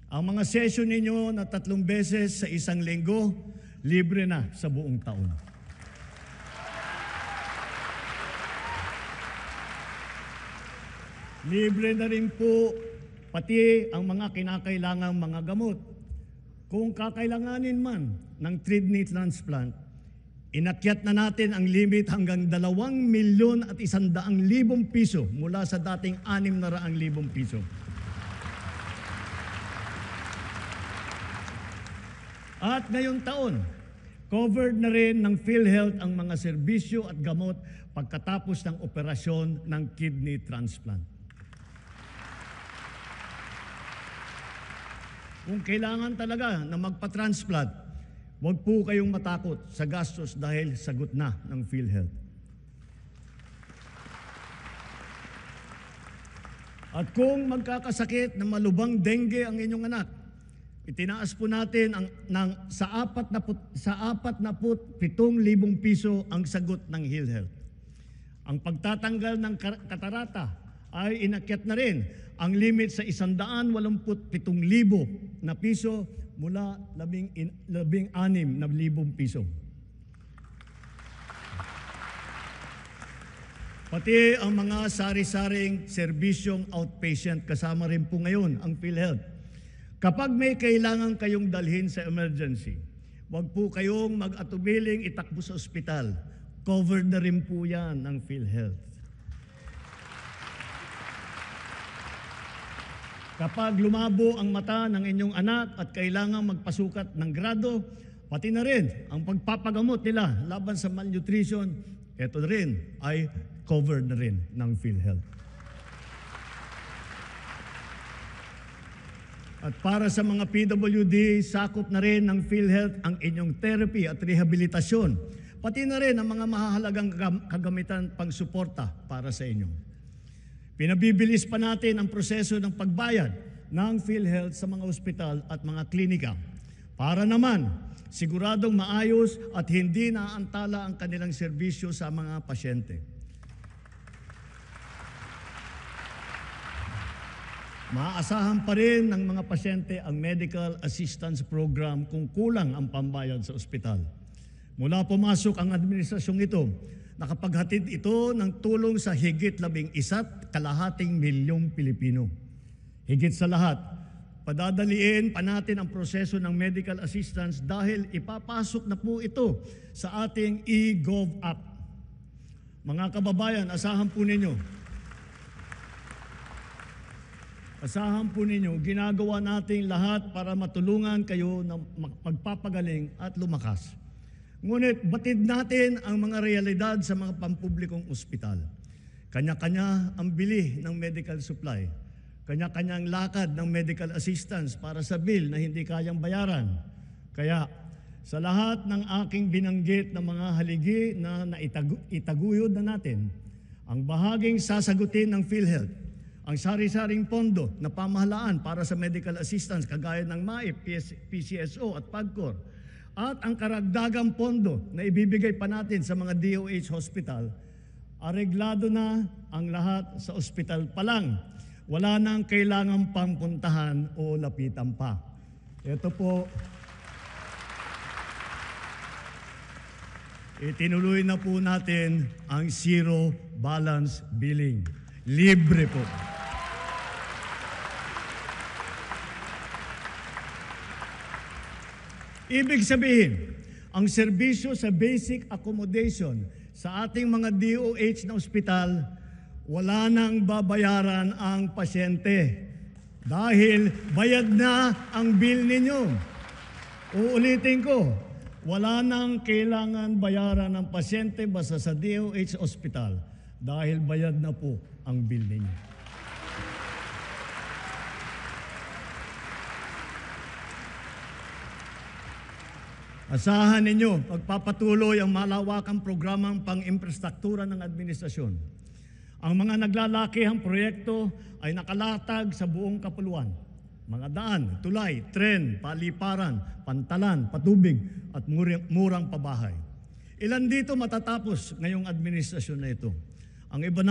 ang mga session ninyo na 3 beses sa 1 linggo, libre na sa buong taon. Libre na rin po pati ang mga kinakailangang mga gamot. Kung kakailanganin man ng kidney transplant, inakyat na natin ang limit hanggang 2,100,000 piso mula sa dating 600,000 piso. At ngayong taon, covered na rin ng PhilHealth ang mga serbisyo at gamot pagkatapos ng operasyon ng kidney transplant. Kung kailangan talaga na magpa-transplant, huwag po kayong matakot sa gastos dahil sagot na ng PhilHealth. At kung magkakasakit ng malubhang dengue ang inyong anak, itinaas po natin sa 47,000 piso ang sagot ng PhilHealth. Ang pagtatanggal ng katarata ay inakyat na rin ang limit sa 187,000 na piso mula 16,000 piso. Pati ang mga sari-saring serbisyong outpatient, kasama rin po ngayon ang PhilHealth. Kapag may kailangan kayong dalhin sa emergency, huwag po kayong mag-atubiling itakbo sa ospital. Covered na rin po yan ng PhilHealth. Kapag lumabo ang mata ng inyong anak at kailangan magpasukat ng grado, pati na rin ang pagpapagamot nila laban sa malnutrition, ito rin ay covered na rin ng PhilHealth. At para sa mga PWD, sakop na rin ng PhilHealth ang inyong therapy at rehabilitasyon, pati na rin ang mga mahahalagang kagamitan pang-suporta para sa inyo. Pinabibilis pa natin ang proseso ng pagbayad ng PhilHealth sa mga ospital at mga klinika para naman siguradong maayos at hindi naantala ang kanilang serbisyo sa mga pasyente. Maaasahan pa rin ng mga pasyente ang medical assistance program kung kulang ang pambayad sa ospital. Mula pumasok ang administrasyong ito, nakapaghatid ito ng tulong sa higit 11.5 milyong Pilipino. Higit sa lahat, padadaliin pa natin ang proseso ng medical assistance dahil ipapasok na po ito sa ating eGov app. Mga kababayan, asahan po ninyo, ginagawa natin lahat para matulungan kayo na magpapagaling at lumakas. Ngunit batid natin ang mga realidad sa mga pampublikong ospital. Kanya-kanya ang bili ng medical supply. Kanya-kanyang lakad ng medical assistance para sa bill na hindi kayang bayaran. Kaya sa lahat ng aking binanggit na mga haligi na itaguyod na natin, ang bahaging sasagutin ng PhilHealth, ang sari-saring pondo na pamahalaan para sa medical assistance kagaya ng MAIP, PCSO at PAGCOR, at ang karagdagang pondo na ibibigay pa natin sa mga DOH hospital, areglado na ang lahat sa ospital pa lang. Wala nang kailangang pampuntahan o lapitan pa. Ito po, itinuloy na po natin ang zero balance billing. Libre po. Ibig sabihin, ang serbisyo sa basic accommodation sa ating mga DOH na ospital, wala nang babayaran ang pasyente dahil bayad na ang bill ninyo. Uulitin ko, wala nang kailangan bayaran ng pasyente basta sa DOH ospital dahil bayad na po ang bill ninyo. Asahan ninyo, pagpapatuloy ang malawakang programang pang-infrastruktura ng administrasyon. Ang mga naglalakihang proyekto ay nakalatag sa buong kapuluan. Mga daan, tulay, tren, paliparan, pantalan, patubig at murang pabahay. Ilan dito matatapos ngayong administrasyon na ito. Ang iba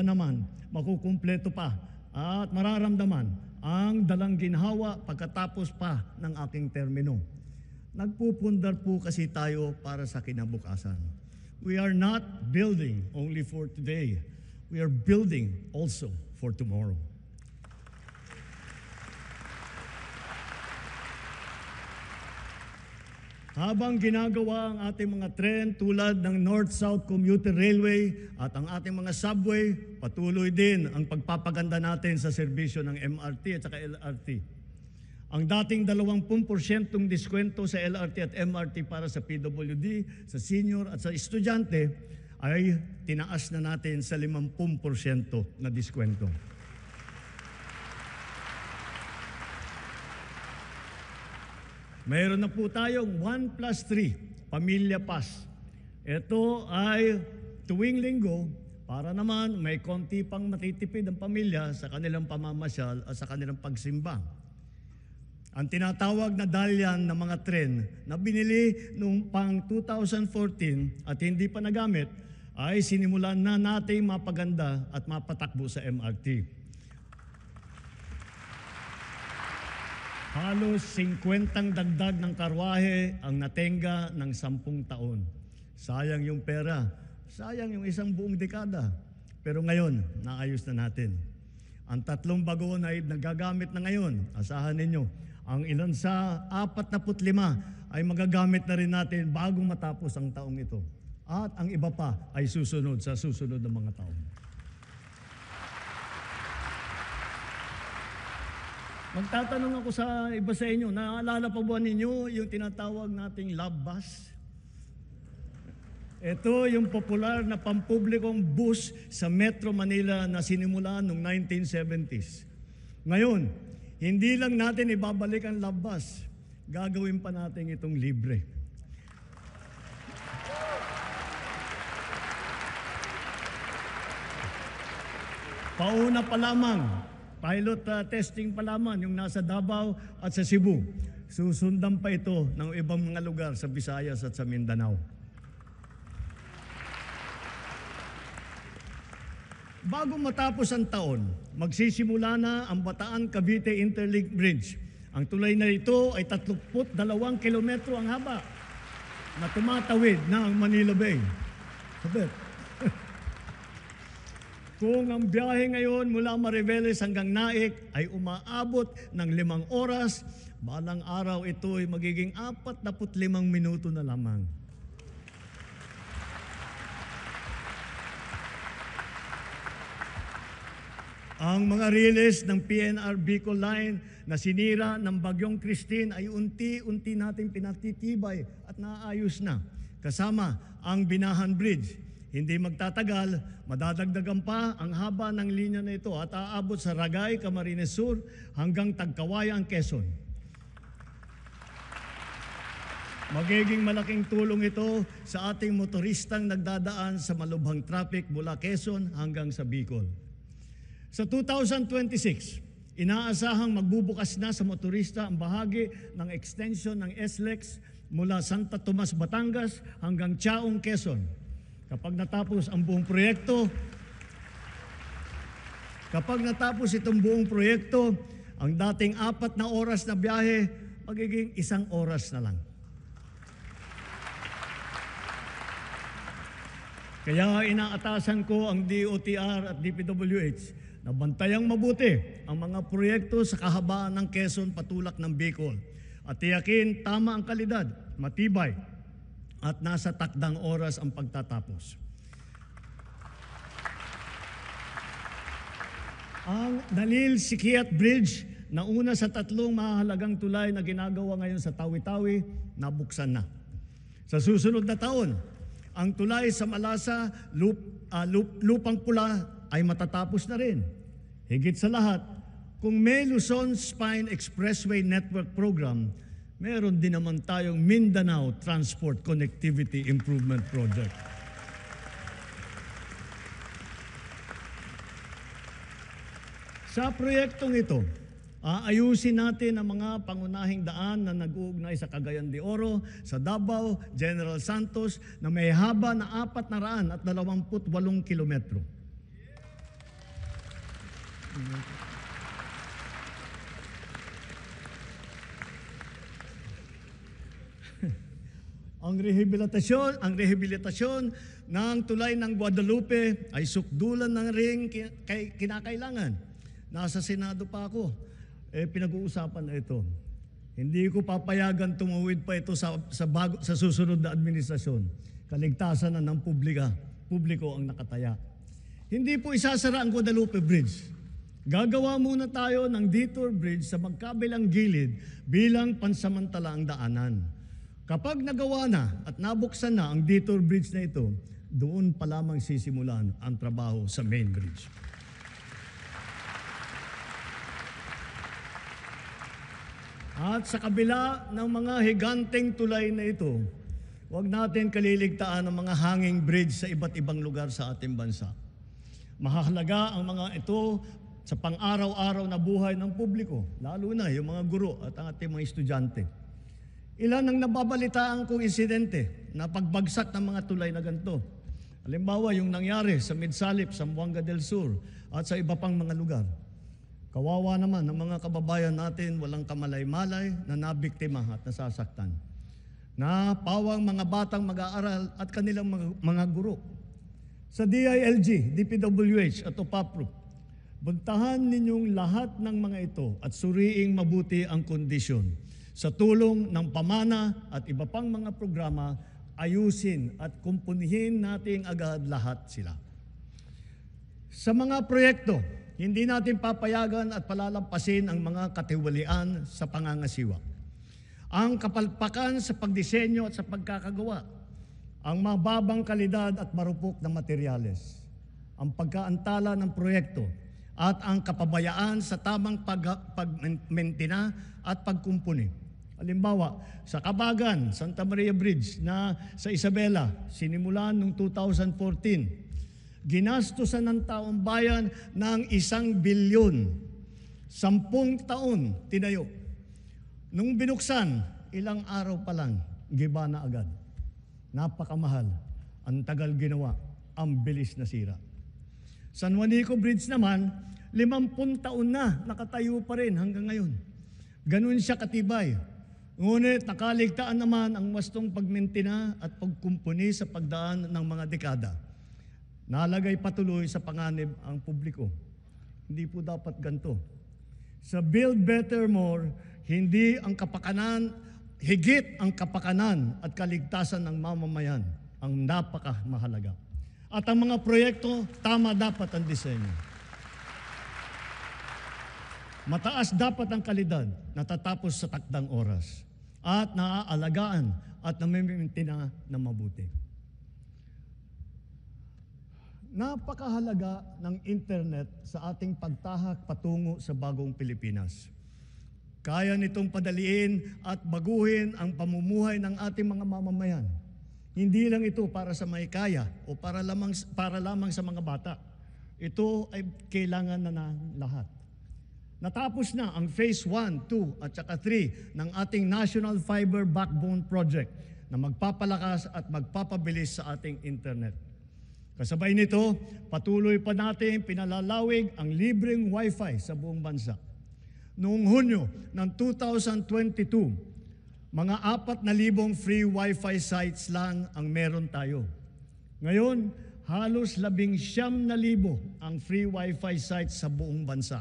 naman makukumpleto pa at mararamdaman ang dalang ginhawa pagkatapos pa ng aking termino. Nagpupundar po kasi tayo para sa kinabukasan. We are not building only for today. We are building also for tomorrow. Habang ginagawa ang ating mga tren tulad ng North-South Commuter Railway at ang ating mga subway, patuloy din ang pagpapaganda natin sa serbisyo ng MRT at saka LRT. Ang dating 20% diskwento sa LRT at MRT para sa PWD, sa senior at sa estudyante ay tinaas na natin sa 50% na diskwento. Mayroon na po tayong 1+3, Pamilya Pass. Ito ay tuwing linggo para naman may konti pang matitipid ang pamilya sa kanilang pamamasyal at sa kanilang pagsimba. Ang tinatawag na dalyan ng mga tren na binili noong pang 2014 at hindi pa nagamit ay sinimulan na nating mapaganda at mapatakbo sa MRT. Halos 50 dagdag ng karwahe ang natenga ng 10 taon. Sayang yung pera, sayang yung isang buong dekada. Pero ngayon, naayos na natin. Ang 3 bagon ay nagagamit na ngayon. Asahan ninyo, ang ilan sa 45 ay magagamit na rin natin bago matapos ang taong ito. At ang iba pa ay susunod sa susunod na mga taon. Magtatanong ako sa iba sa inyo, naalala pa ba ninyo yung tinatawag nating love bus? Ito yung popular na pampublikong bus sa Metro Manila na sinimulan noong 1970s. Ngayon, hindi lang natin ibabalik ang love bus, gagawin pa natin itong libre. Pauna pa lamang, pilot testing pa lamang yung nasa Davao at sa Cebu. Susundan pa ito ng ibang mga lugar sa Visayas at sa Mindanao. Bago matapos ang taon, magsisimula na ang Bataan-Cavite Interlink Bridge. Ang tulay na ito ay 32 kilometro ang haba na tumatawid ng Manila Bay. Sabit. Kung ang biyahe ngayon mula Mariveles hanggang Naik ay umaabot ng 5 oras, balang araw ito ay magiging 45 minuto na lamang. Ang mga riles ng PNR Bicol Line na sinira ng Bagyong Christine ay unti-unti nating pinatitibay at naayos na. Kasama ang Binahan Bridge. Hindi magtatagal, madadagdagan pa ang haba ng linya na ito at aabot sa Ragay, Camarines Sur hanggang Tagkawayan, Quezon. Magiging malaking tulong ito sa ating motoristang nagdadaan sa malubhang traffic mula Quezon hanggang sa Bicol. Sa 2026, inaasahang magbubukas na sa motorista ang bahagi ng extension ng SLEX mula Santa Tomas, Batangas hanggang Chaong, Quezon. Kapag natapos itong buong proyekto, ang dating 4 na oras na biyahe, magiging 1 oras na lang. Kaya inaatasan ko ang DOTR at DPWH na bantayang mabuti ang mga proyekto sa kahabaan ng Quezon patulak ng Bicol at tiyakin tama ang kalidad, matibay, at nasa takdang oras ang pagtatapos. Ang Nalil-Sikiat Bridge na una sa 3 mahalagang tulay na ginagawa ngayon sa Tawi-Tawi, nabuksan na. Sa susunod na taon, ang tulay sa Malasa, Lupang Pula ay matatapos na rin. Higit sa lahat, kung may Luzon Spine Expressway Network Program, meron din naman tayong Mindanao Transport Connectivity Improvement Project. Sa proyektong ito, aayusin natin ang mga pangunahing daan na nag-uugnay sa Cagayan de Oro, sa Davao, General Santos na may haba na 428 kilometro. Ang rehabilitasyon ng tulay ng Guadalupe ay sukdulan ng ring kinakailangan. Nasa Senado pa ako. Pinag-uusapan na ito. Hindi ko papayagan tumuwid pa ito sa susunod na administrasyon. Kaligtasan na ng publiko ang nakataya. Hindi po isasara ang Guadalupe Bridge. Gagawa muna tayo ng detour bridge sa magkabilang gilid bilang pansamantalaang daanan. Kapag nagawa na at nabuksan na ang detour bridge na ito, doon pa lamang sisimulan ang trabaho sa main bridge. At sa kabila ng mga higanteng tulay na ito, huwag natin kaliligtaan ang mga hanging bridge sa iba't ibang lugar sa ating bansa. Mahalaga ang mga ito sa pang-araw-araw na buhay ng publiko, lalo na yung mga guro at ang ating mga estudyante. Ilan ang nababalitaan kong insidente na pagbagsak ng mga tulay na ganito. Halimbawa, yung nangyari sa Midsalip, Zamboanga del Sur, at sa iba pang mga lugar. Kawawa naman ang mga kababayan natin walang kamalay-malay na nabiktima at nasasaktan. Na pawang mga batang mag-aaral at kanilang mga guro. Sa DILG, DPWH at OPAPRO, buntahan ninyong lahat ng mga ito at suriing mabuti ang kondisyon. Sa tulong ng pamana at iba pang mga programa, ayusin at kumpunihin natin agad lahat sila. Sa mga proyekto, hindi natin papayagan at palalampasin ang mga katiwalian sa pangangasiwa. Ang kapalpakan sa pagdisenyo at sa pagkakagawa, ang mababang kalidad at marupok na materyales, ang pagkaantala ng proyekto, at ang kapabayaan sa tamang pagmentina at pagkumpuni. Halimbawa, sa Kabagan, Santa Maria Bridge na sa Isabela, sinimulan noong 2014, ginastusan ng taong bayan ng 1 bilyon. 10 taon tinayo. Nung binuksan, ilang araw pa lang, giba na agad. Napakamahal. Ang tagal ginawa. Ang bilis na sira. San Juanico Bridge naman, 50 taon na nakatayo pa rin hanggang ngayon. Ganun siya katibay. Ngunit nakaligtaan naman ang wastong pagmentina at pagkumpuni sa pagdaan ng mga dekada. Nalagay patuloy sa panganib ang publiko. Hindi po dapat ganito. Sa Build Better More, hindi ang kapakanan, higit ang kapakanan at kaligtasan ng mamamayan ang napakamahalaga. At ang mga proyekto, tama dapat ang disenyo. Mataas dapat ang kalidad, natatapos sa takdang oras, at naaalagaan at namimintina na mabuti. Napakahalaga ng internet sa ating pagtahak patungo sa bagong Pilipinas. Kaya nitong padaliin at baguhin ang pamumuhay ng ating mga mamamayan. Hindi lang ito para sa may kaya o para lamang sa mga bata. Ito ay kailangan na ng lahat. Natapos na ang Phase 1, 2 at saka 3 ng ating National Fiber Backbone Project na magpapalakas at magpapabilis sa ating internet. Kasabay nito, patuloy pa natin pinalalawig ang libreng Wi-Fi sa buong bansa. Noong Hunyo ng 2022, mga 4,000 free Wi-Fi sites lang ang meron tayo. Ngayon, halos 19,000 ang free Wi-Fi sites sa buong bansa.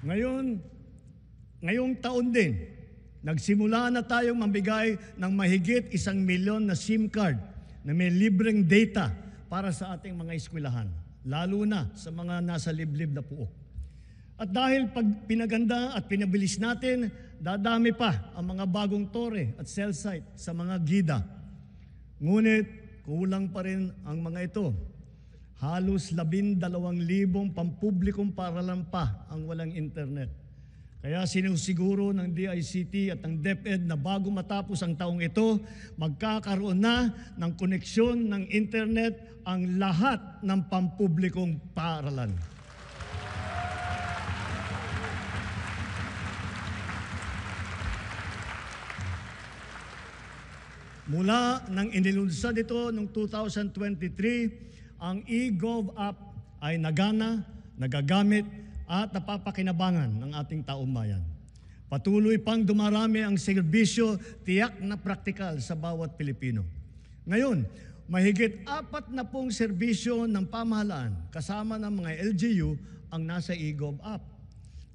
Ngayong taon din, nagsimula na tayong mambigay ng mahigit 1 milyon na SIM card na may libreng data para sa ating mga eskwelahan, lalo na sa mga nasa liblib na puok. At dahil pag pinaganda at pinabilis natin, dadami pa ang mga bagong tore at cell site sa mga gida. Ngunit kulang pa rin ang mga ito. Halos 12,000 pampublikong paaralan pa ang walang internet. Kaya sinusiguro ng DICT at ng DepEd na bago matapos ang taong ito, magkakaroon na ng koneksyon ng internet ang lahat ng pampublikong paaralan. Mula nang inilunsad ito noong 2023, ang eGov app ay nagana, nagagamit at napapakinabangan ng ating taong bayan. Patuloy pang dumarami ang serbisyo tiyak na praktikal sa bawat Pilipino. Ngayon, mahigit 40 serbisyo ng pamahalaan kasama ng mga LGU ang nasa eGov app.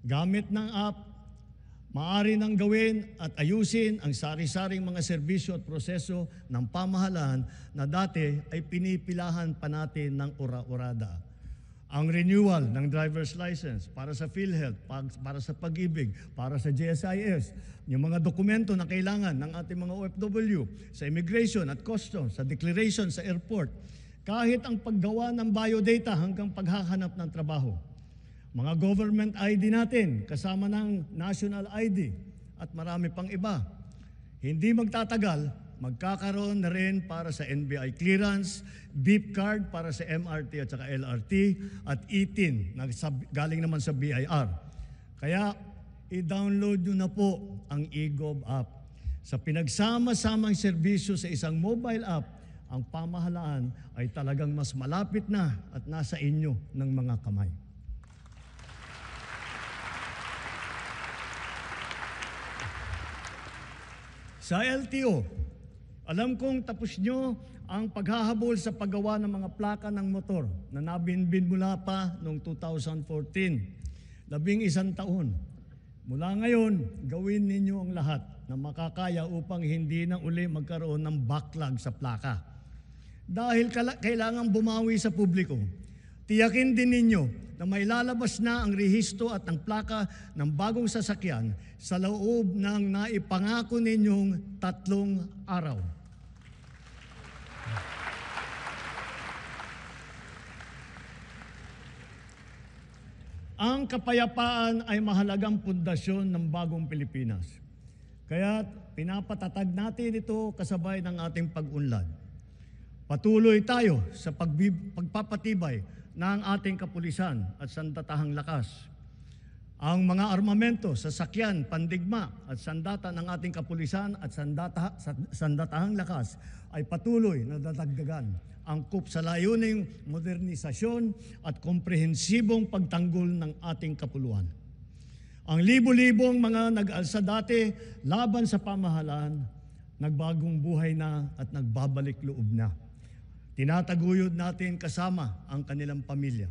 Gamit ng app, maaari nang gawin at ayusin ang sari-saring mga serbisyo at proseso ng pamahalaan na dati ay pinipilahan pa natin ng ura-urada. Ang renewal ng driver's license para sa PhilHealth, para sa Pag-ibig, para sa GSIS, yung mga dokumento na kailangan ng ating mga OFW, sa immigration at customs, sa declaration sa airport, kahit ang paggawa ng biodata hanggang paghahanap ng trabaho. Mga government ID natin, kasama ng national ID at marami pang iba. Hindi magtatagal, magkakaroon na rin para sa NBI clearance, beep card para sa MRT at saka LRT, at e-TIN na galing naman sa BIR. Kaya i-download nyo na po ang eGov app. Sa pinagsama-samang serbisyo sa isang mobile app, ang pamahalaan ay talagang mas malapit na at nasa inyo ng mga kamay. Sa LTO, alam kong tapos nyo ang paghahabol sa paggawa ng mga plaka ng motor na nabinbin mula pa noong 2014. 11 taon. Mula ngayon, gawin ninyo ang lahat na makakaya upang hindi na uli magkaroon ng backlog sa plaka. Dahil kailangan bumawi sa publiko, tiyakin din ninyo na may lalabas na ang rehistro at ang plaka ng bagong sasakyan sa loob ng naipangako ninyong 3 araw. Ang kapayapaan ay mahalagang pundasyon ng bagong Pilipinas. Kaya pinapatatag natin ito kasabay ng ating pag-unlad. Patuloy tayo sa pagpapatibay ng ating kapulisan at sandatahang lakas. Ang mga armamento, sasakyan, pandigma at sandata ng ating kapulisan at sandatahang lakas ay patuloy na dadagdagan, angkop sa layuning modernisasyon at komprehensibong pagtanggol ng ating kapuluan. Ang libo-libong mga nag-alsa dati laban sa pamahalaan, nagbagong buhay na at nagbabalik loob na. Tinataguyod natin kasama ang kanilang pamilya.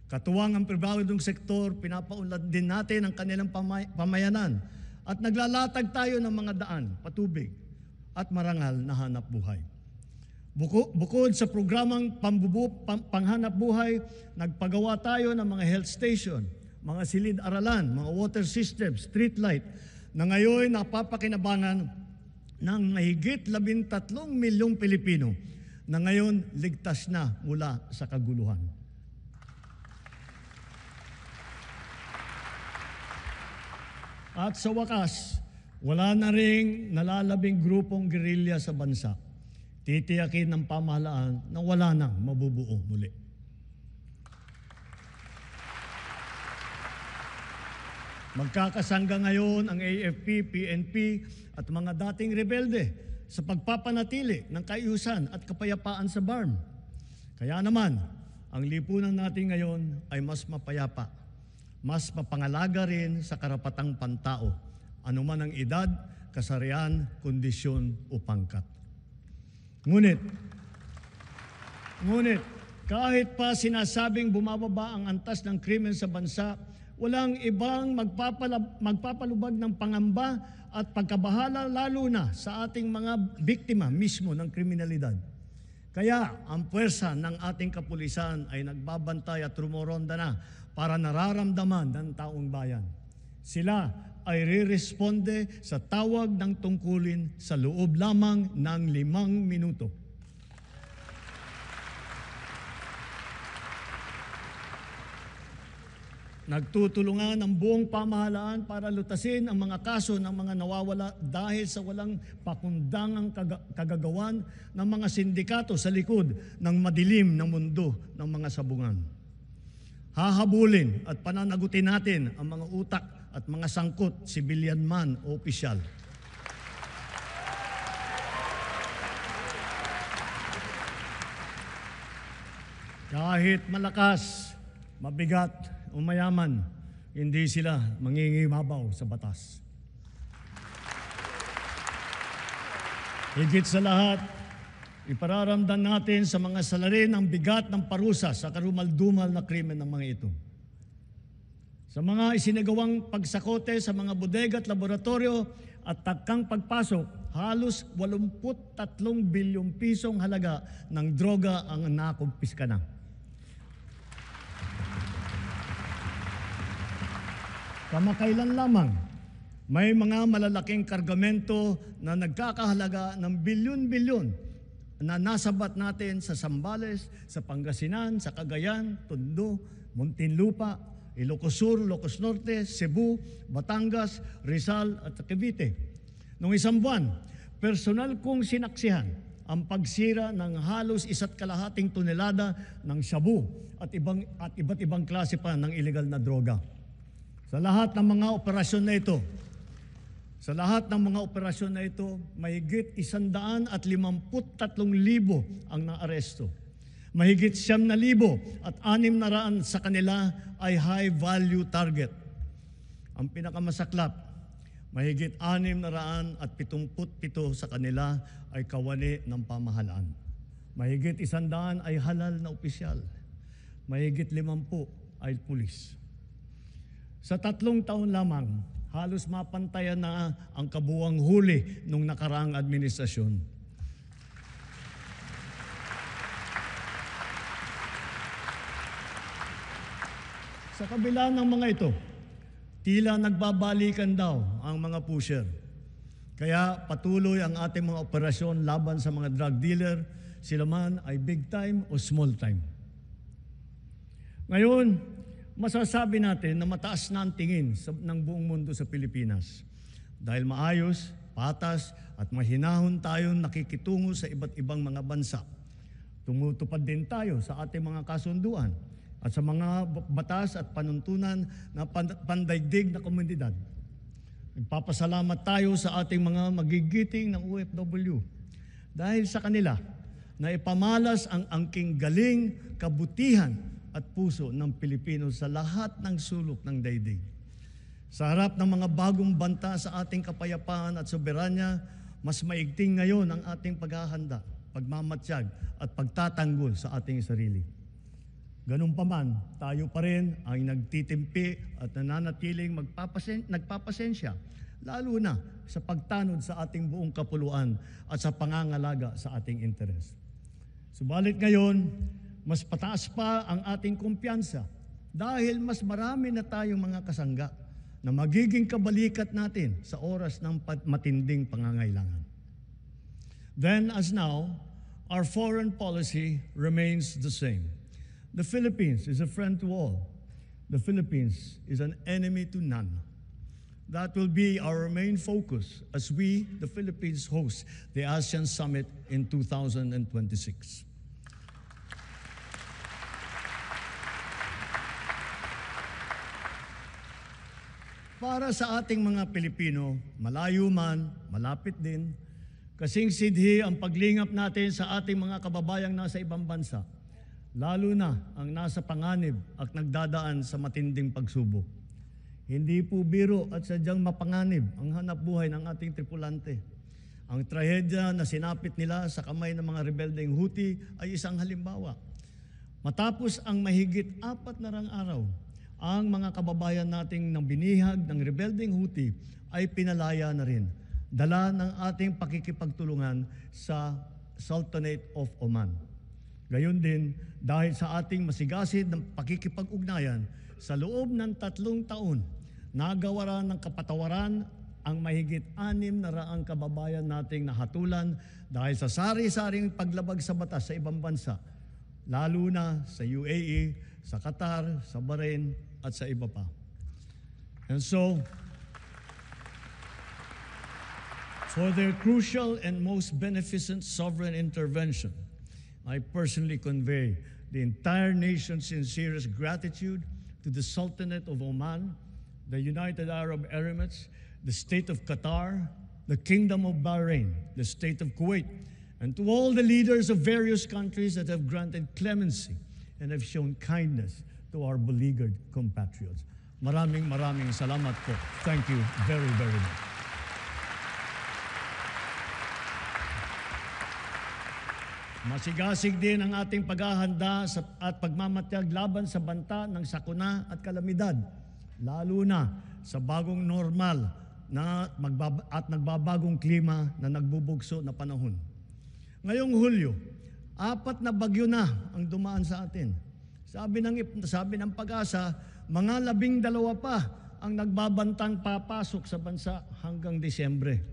Katuwang ang pribadong sektor, pinapaunlad din natin ang kanilang pamayanan at naglalatag tayo ng mga daan, patubig at marangal na hanap buhay. Bukod sa programang panghanap buhay, nagpagawa tayo ng mga health station, mga silid-aralan, mga water system, street light, na ngayon napapakinabangan ng mahigit 13 milyong Pilipino na ngayon ligtas na mula sa kaguluhan. At sa wakas, wala na ring nalalabing grupong gerilya sa bansa. Titiyakin ng pamahalaan na wala nang mabubuo muli. Magkakasangga ngayon ang AFP, PNP at mga dating rebelde sa pagpapanatili ng kaayusan at kapayapaan sa BARM. Kaya naman, ang lipunan natin ngayon ay mas mapayapa, mas mapangalaga rin sa karapatang pantao, anuman ang edad, kasarian, kondisyon o pangkat. Ngunit, kahit pa sinasabing bumababa ang antas ng krimen sa bansa, walang ibang magpapalubag ng pangamba at pagkabahala lalo na sa ating mga biktima mismo ng kriminalidad. Kaya ang puwersa ng ating kapulisan ay nagbabantay at rumoronda na para nararamdaman ng taong bayan. Sila ay re-responde sa tawag ng tungkulin sa loob lamang ng 5 minuto. Nagtutulungan ang buong pamahalaan para lutasin ang mga kaso ng mga nawawala dahil sa walang pakundangang kagagawan ng mga sindikato sa likod ng madilim na mundo ng mga sabungan. Hahabulin at pananagutin natin ang mga utak at mga sangkot, sibilyan man o opisyal. Kahit malakas, mabigat o mayaman, hindi sila mangingibabaw sa batas. Higit sa lahat, ipararamdam natin sa mga salarin ang bigat ng parusa sa karumal-dumal na krimen ng mga ito. Sa mga isinagawang pagsakote sa mga bodega at laboratorio at tagkang pagpasok, halos 83 bilyong pisong halaga ng droga ang nakumpiska na. Kamakailan lamang, may mga malalaking kargamento na nagkakahalaga ng bilyon-bilyon na nasabat natin sa Zambales, sa Pangasinan, sa Cagayan, Tondo, Muntinlupa, Ilocos Sur, Ilocos Norte, Cebu, Batangas, Rizal at Cavite. Noong isang buwan, personal kong sinaksihan ang pagsira ng halos 1.5 tonelada ng shabu at iba't ibang klase pa ng illegal na droga. Sa lahat ng mga operasyon na ito, mahigit 153,000 ang naaresto. Mahigit 9,000 at 600 sa kanila ay high-value target. Ang pinakamasaklap, mahigit 677 sa kanila ay kawani ng pamahalaan. Mahigit 100 ay halal na opisyal. Mahigit 50 ay pulis. Sa 3 taon lamang, halos mapantayan na ang kabuuang huli nung nakaraang administrasyon. Sa kabila ng mga ito, tila nagbabalikan daw ang mga pusher. Kaya patuloy ang ating mga operasyon laban sa mga drug dealer, sila man ay big time o small time. Ngayon, masasabi natin na mataas na ang tingin ng buong mundo sa Pilipinas. Dahil maayos, patas at mahinahon tayong nakikitungo sa iba't ibang mga bansa. Tumutupad din tayo sa ating mga kasunduan at sa mga batas at panuntunan na pandaigdig na komunidad. Nagpapasalamat tayo sa ating mga magigiting ng OFW dahil sa kanila na ipamalas ang angking galing, kabutihan at puso ng Pilipino sa lahat ng sulok ng daigdig. Sa harap ng mga bagong banta sa ating kapayapaan at soberanya, mas maigting ngayon ang ating paghahanda, pagmamatsyag at pagtatanggol sa ating sarili. Ganun pa man, tayo pa rin ang nagtitimpi at nananatiling nagpapasensya, lalo na sa pagtanod sa ating buong kapuluan at sa pangangalaga sa ating interes. Subalit ngayon, mas pataas pa ang ating kumpiyansa dahil mas marami na tayong mga kasangga na magiging kabalikat natin sa oras ng matinding pangangailangan. Then as now, our foreign policy remains the same. The Philippines is a friend to all. The Philippines is an enemy to none. That will be our main focus as we, the Philippines, host the ASEAN Summit in 2026. Para sa ating mga Pilipino, malayo man, malapit din, kasing sidhi ang paglingap natin sa ating mga kababayang nasa ibang bansa, lalo na ang nasa panganib at nagdadaan sa matinding pagsubok. Hindi po biro at sadyang mapanganib ang hanap buhay ng ating tripulante. Ang trahedya na sinapit nila sa kamay ng mga rebeldeng Houthi ay isang halimbawa. Matapos ang mahigit 4 na araw, ang mga kababayan nating nang binihag ng rebeldeng Houthi ay pinalaya na rin, dala ng ating pakikipagtulungan sa Sultanate of Oman. Gayon din, dahil sa ating masigasig ng pakikipag-ugnayan, sa loob ng 3 taon, nagawaran ng kapatawaran ang mahigit 600 kababayan nating nahatulan dahil sa sari-saring paglabag sa batas sa ibang bansa, lalo na sa UAE, sa Qatar, sa Bahrain, at sa iba pa. And so, for their crucial and most beneficent sovereign intervention, I personally convey the entire nation's sincerest gratitude to the Sultanate of Oman, the United Arab Emirates, the State of Qatar, the Kingdom of Bahrain, the State of Kuwait, and to all the leaders of various countries that have granted clemency and have shown kindness to our beleaguered compatriots. Maraming salamat po. Thank you very, very much. Masigasig din ang ating paghahanda at pagmamatyag laban sa banta ng sakuna at kalamidad, lalo na sa bagong normal at nagbabagong klima na nagbubugso na panahon. Ngayong Hulyo, 4 na bagyo na ang dumaan sa atin. Sabi ng Pag-asa, mga 12 pa ang nagbabantang papasok sa bansa hanggang Disyembre.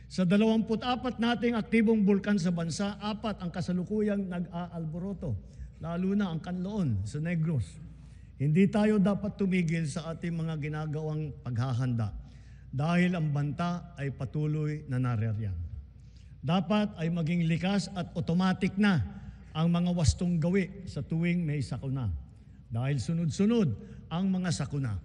Sa 24 nating aktibong bulkan sa bansa, 4 ang kasalukuyang nag-aalboroto, lalo na ang Canloon sa Negros. Hindi tayo dapat tumigil sa ating mga ginagawang paghahanda dahil ang banta ay patuloy na naririyan. Dapat ay maging likas at automatic na ang mga wastong gawi sa tuwing may sakuna dahil sunod-sunod ang mga sakuna.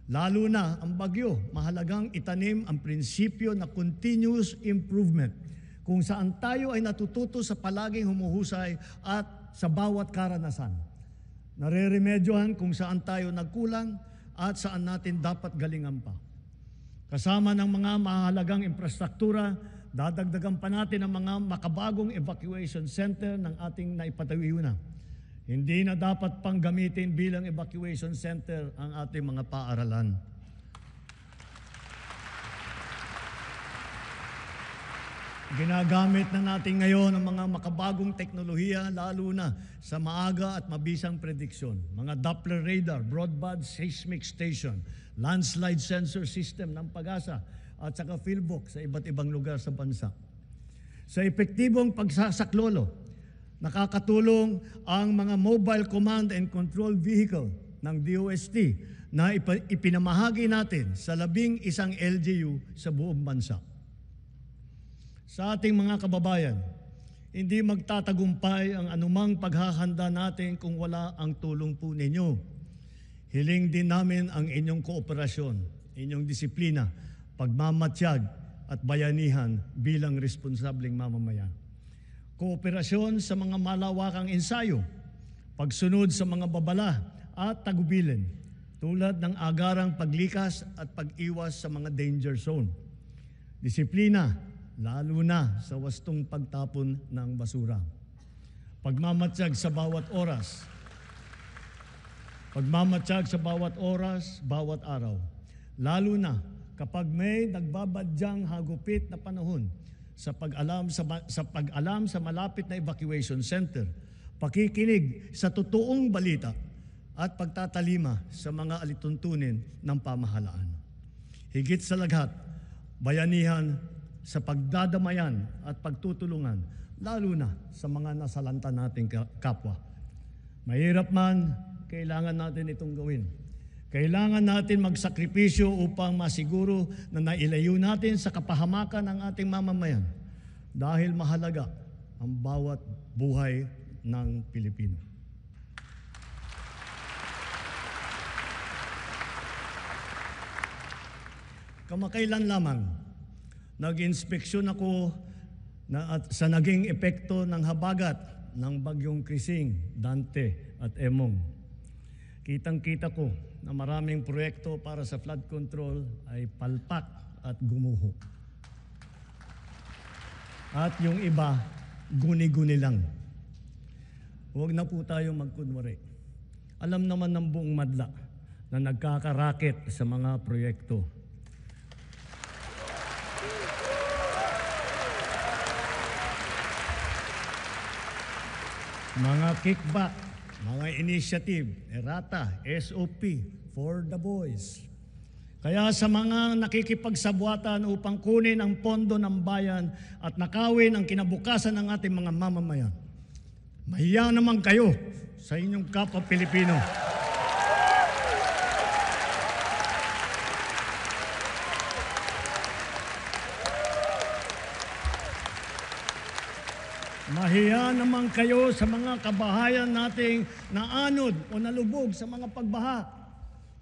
Lalo na ang bagyo, mahalagang itanim ang prinsipyo na continuous improvement, kung saan tayo ay natututo sa palaging humuhusay at sa bawat karanasan. Nareremedyohan kung saan tayo nagkulang at saan natin dapat galingan pa. Kasama ng mga mahalagang infrastruktura, dadagdagan pa natin ang mga makabagong evacuation center ng ating naipatayo na. Hindi na dapat pang gamitin bilang evacuation center ang ating mga paaralan. Ginagamit na natin ngayon ang mga makabagong teknolohiya, lalo na sa maaga at mabisang prediksyon. Mga Doppler radar, broadband seismic station, landslide sensor system ng Pag-asa at saka PhilBox sa iba't ibang lugar sa bansa. Sa epektibong pagsasaklolo, nakakatulong ang mga mobile command and control vehicle ng DOST na ipinamahagi natin sa 11 LGU sa buong bansa. Sa ating mga kababayan, hindi magtatagumpay ang anumang paghahanda natin kung wala ang tulong po ninyo. Hiling din namin ang inyong kooperasyon, inyong disiplina, pagmamatsyag at bayanihan bilang responsableng mamamayan. Kooperasyon sa mga malawakang ensayo, pagsunod sa mga babala at tagubilin, tulad ng agarang paglikas at pag-iwas sa mga danger zone. Disiplina, lalo na sa wastong pagtapon ng basura. Pagmamatsyag sa bawat oras. Pagmamatsyag sa bawat oras, bawat araw. Lalo na kapag may nagbabadyang hagupit na panahon, sa pag-alam sa malapit na evacuation center, pakikinig sa totoong balita at pagtatalima sa mga alituntunin ng pamahalaan. Higit sa lahat, bayanihan sa pagdadamayan at pagtutulungan, lalo na sa mga nasalanta nating kapwa. Mahirap man, kailangan natin itong gawin. Kailangan natin magsakripisyo upang masiguro na nailayo natin sa kapahamakan ng ating mamamayan dahil mahalaga ang bawat buhay ng Pilipino. Kamakailan lamang, nag-inspeksyon ako sa naging epekto ng habagat ng bagyong Krising, Dante at Emong. Kitang-kita ko na maraming proyekto para sa flood control ay palpak at gumuho. At yung iba, guni-guni lang. Huwag na po tayong magkunwari. Alam naman ng buong madla na nagkakaraket sa mga proyekto. Mga kickback, mga initiative, errata, SOP, for the boys. Kaya sa mga nakikipagsabwatan upang kunin ang pondo ng bayan at nakawin ang kinabukasan ng ating mga mamamayan, mahiya naman kayo sa inyong kapwa Pilipino. Mahiya naman kayo sa mga kabahayan nating naanod o nalubog sa mga pagbaha.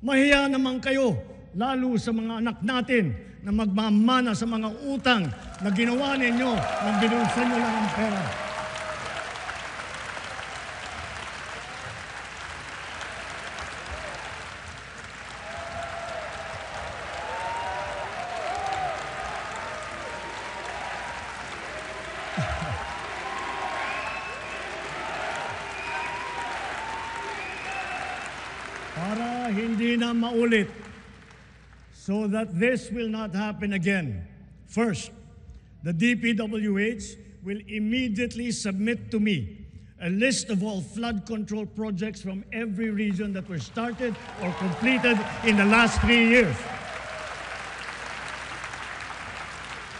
Mahiya naman kayo, lalo sa mga anak natin na magmamana sa mga utang na ginawa ninyo nang binulsan nyo lang ang pera. Para hindi na maulit, so that this will not happen again. First, the DPWH will immediately submit to me a list of all flood control projects from every region that were started or completed in the last 3 years.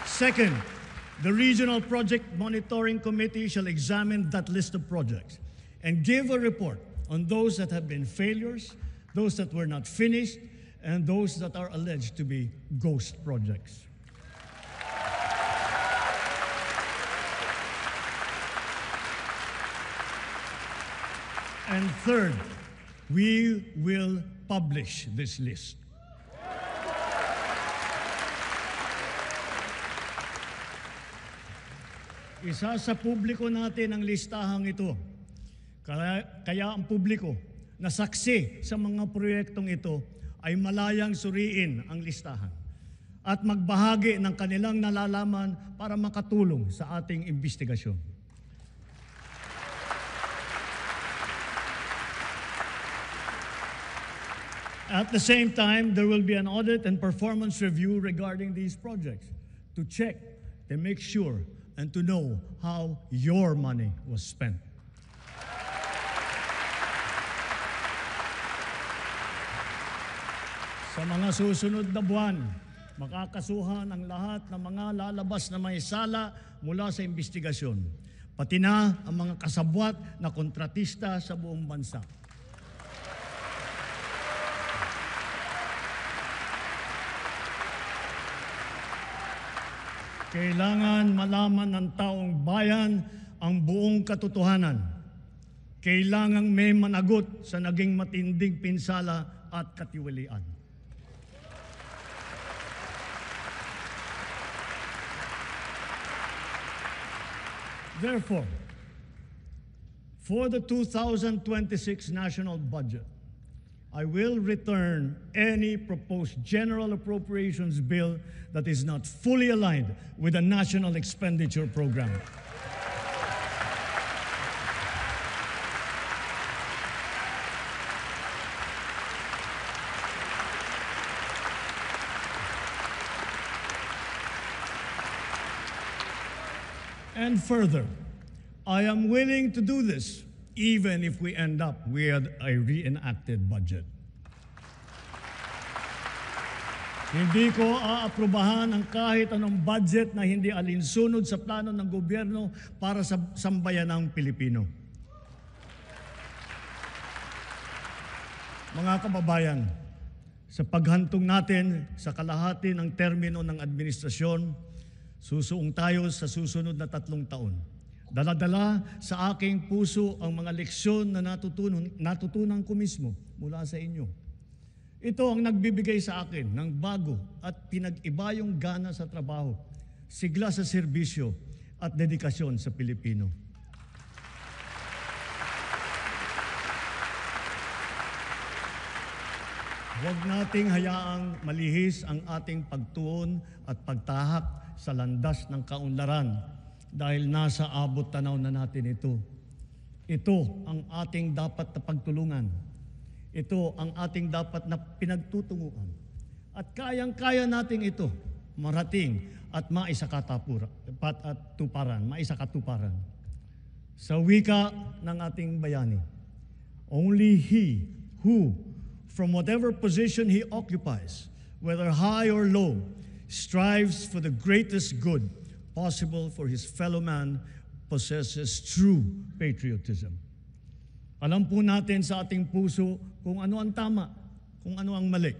Second, the Regional Project Monitoring Committee shall examine that list of projects and give a report on those that have been failures, those that were not finished, and those that are alleged to be ghost projects. And third, we will publish this list. Isa sa publiko natin ang listahang ito. Kaya ang publiko na saksi sa mga proyektong ito ay malayang suriin ang listahan at magbahagi ng kanilang nalalaman para makatulong sa ating investigasyon. At the same time, there will be an audit and performance review regarding these projects to check, to make sure, and to know how your money was spent. Sa mga susunod na buwan, makakasuhan ang lahat ng mga lalabas na may sala mula sa investigasyon, pati na ang mga kasabwat na kontratista sa buong bansa. Kailangan malaman ng taong bayan ang buong katotohanan. Kailangang may managot sa naging matinding pinsala at katiwalian. Therefore, for the 2026 national budget, I will return any proposed general appropriations bill that is not fully aligned with the national expenditure program. And further, I am willing to do this even if we end up with a reenacted budget. Hindi ko aaprubahan ang kahit anong budget na hindi alinsunod sa plano ng gobyerno para sa sambayanang Pilipino. Mga kababayan, sa paghantong natin sa kalahati ng termino ng administrasyon, susuong tayo sa susunod na 3 taon. Dala-dala sa aking puso ang mga leksyon na natutunan ko mismo mula sa inyo. Ito ang nagbibigay sa akin ng bago at pinag-iba yung gana sa trabaho, sigla sa serbisyo at dedikasyon sa Pilipino. Huwag nating hayaang malihis ang ating pagtuon at pagtahak sa landas ng kaunlaran dahil nasa abot tanaw na natin ito. Ito ang ating dapat na pagtulungan. Ito ang ating dapat na pinagtutunguhan. At kayang-kaya natin ito marating at maisakatuparan. Sa wika ng ating bayani, only he who, from whatever position he occupies, whether high or low, strives for the greatest good possible for his fellow man, possesses true patriotism. Alam po natin sa ating puso kung ano ang tama, kung ano ang mali,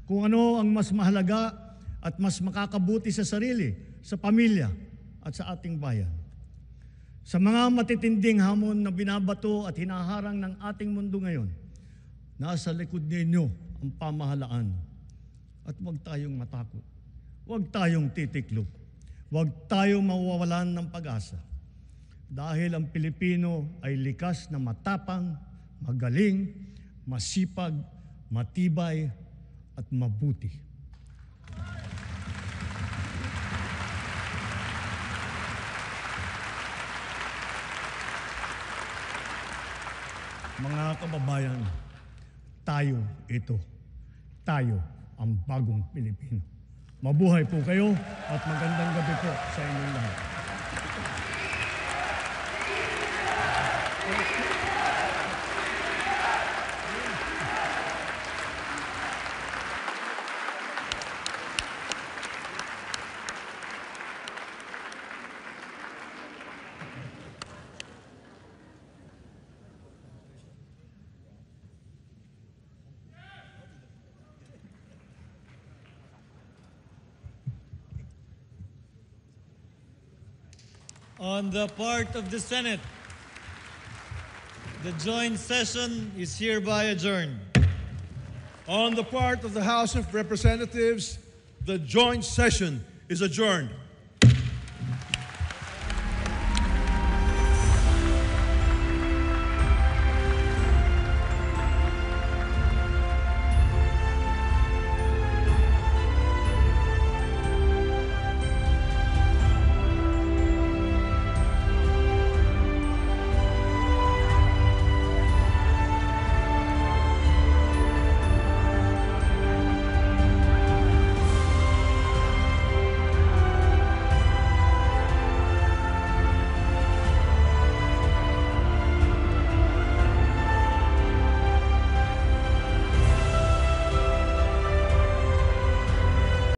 kung ano ang mas mahalaga at mas makakabuti sa sarili, sa pamilya at sa ating bayan. Sa mga matitinding hamon na binabato at hinaharang ng ating mundo ngayon, nasa likod ninyo ang pamahalaan. At huwag tayong matakot. Huwag tayong titiklop. Huwag tayong mawawalan ng pag-asa. Dahil ang Pilipino ay likas na matapang, magaling, masipag, matibay, at mabuti. Mga kababayan, tayo ito. Tayo ang bagong Pilipino. Mabuhay po kayo at magandang gabi po sa inyong lahat. On the part of the Senate, the joint session is hereby adjourned. On the part of the House of Representatives, the joint session is adjourned.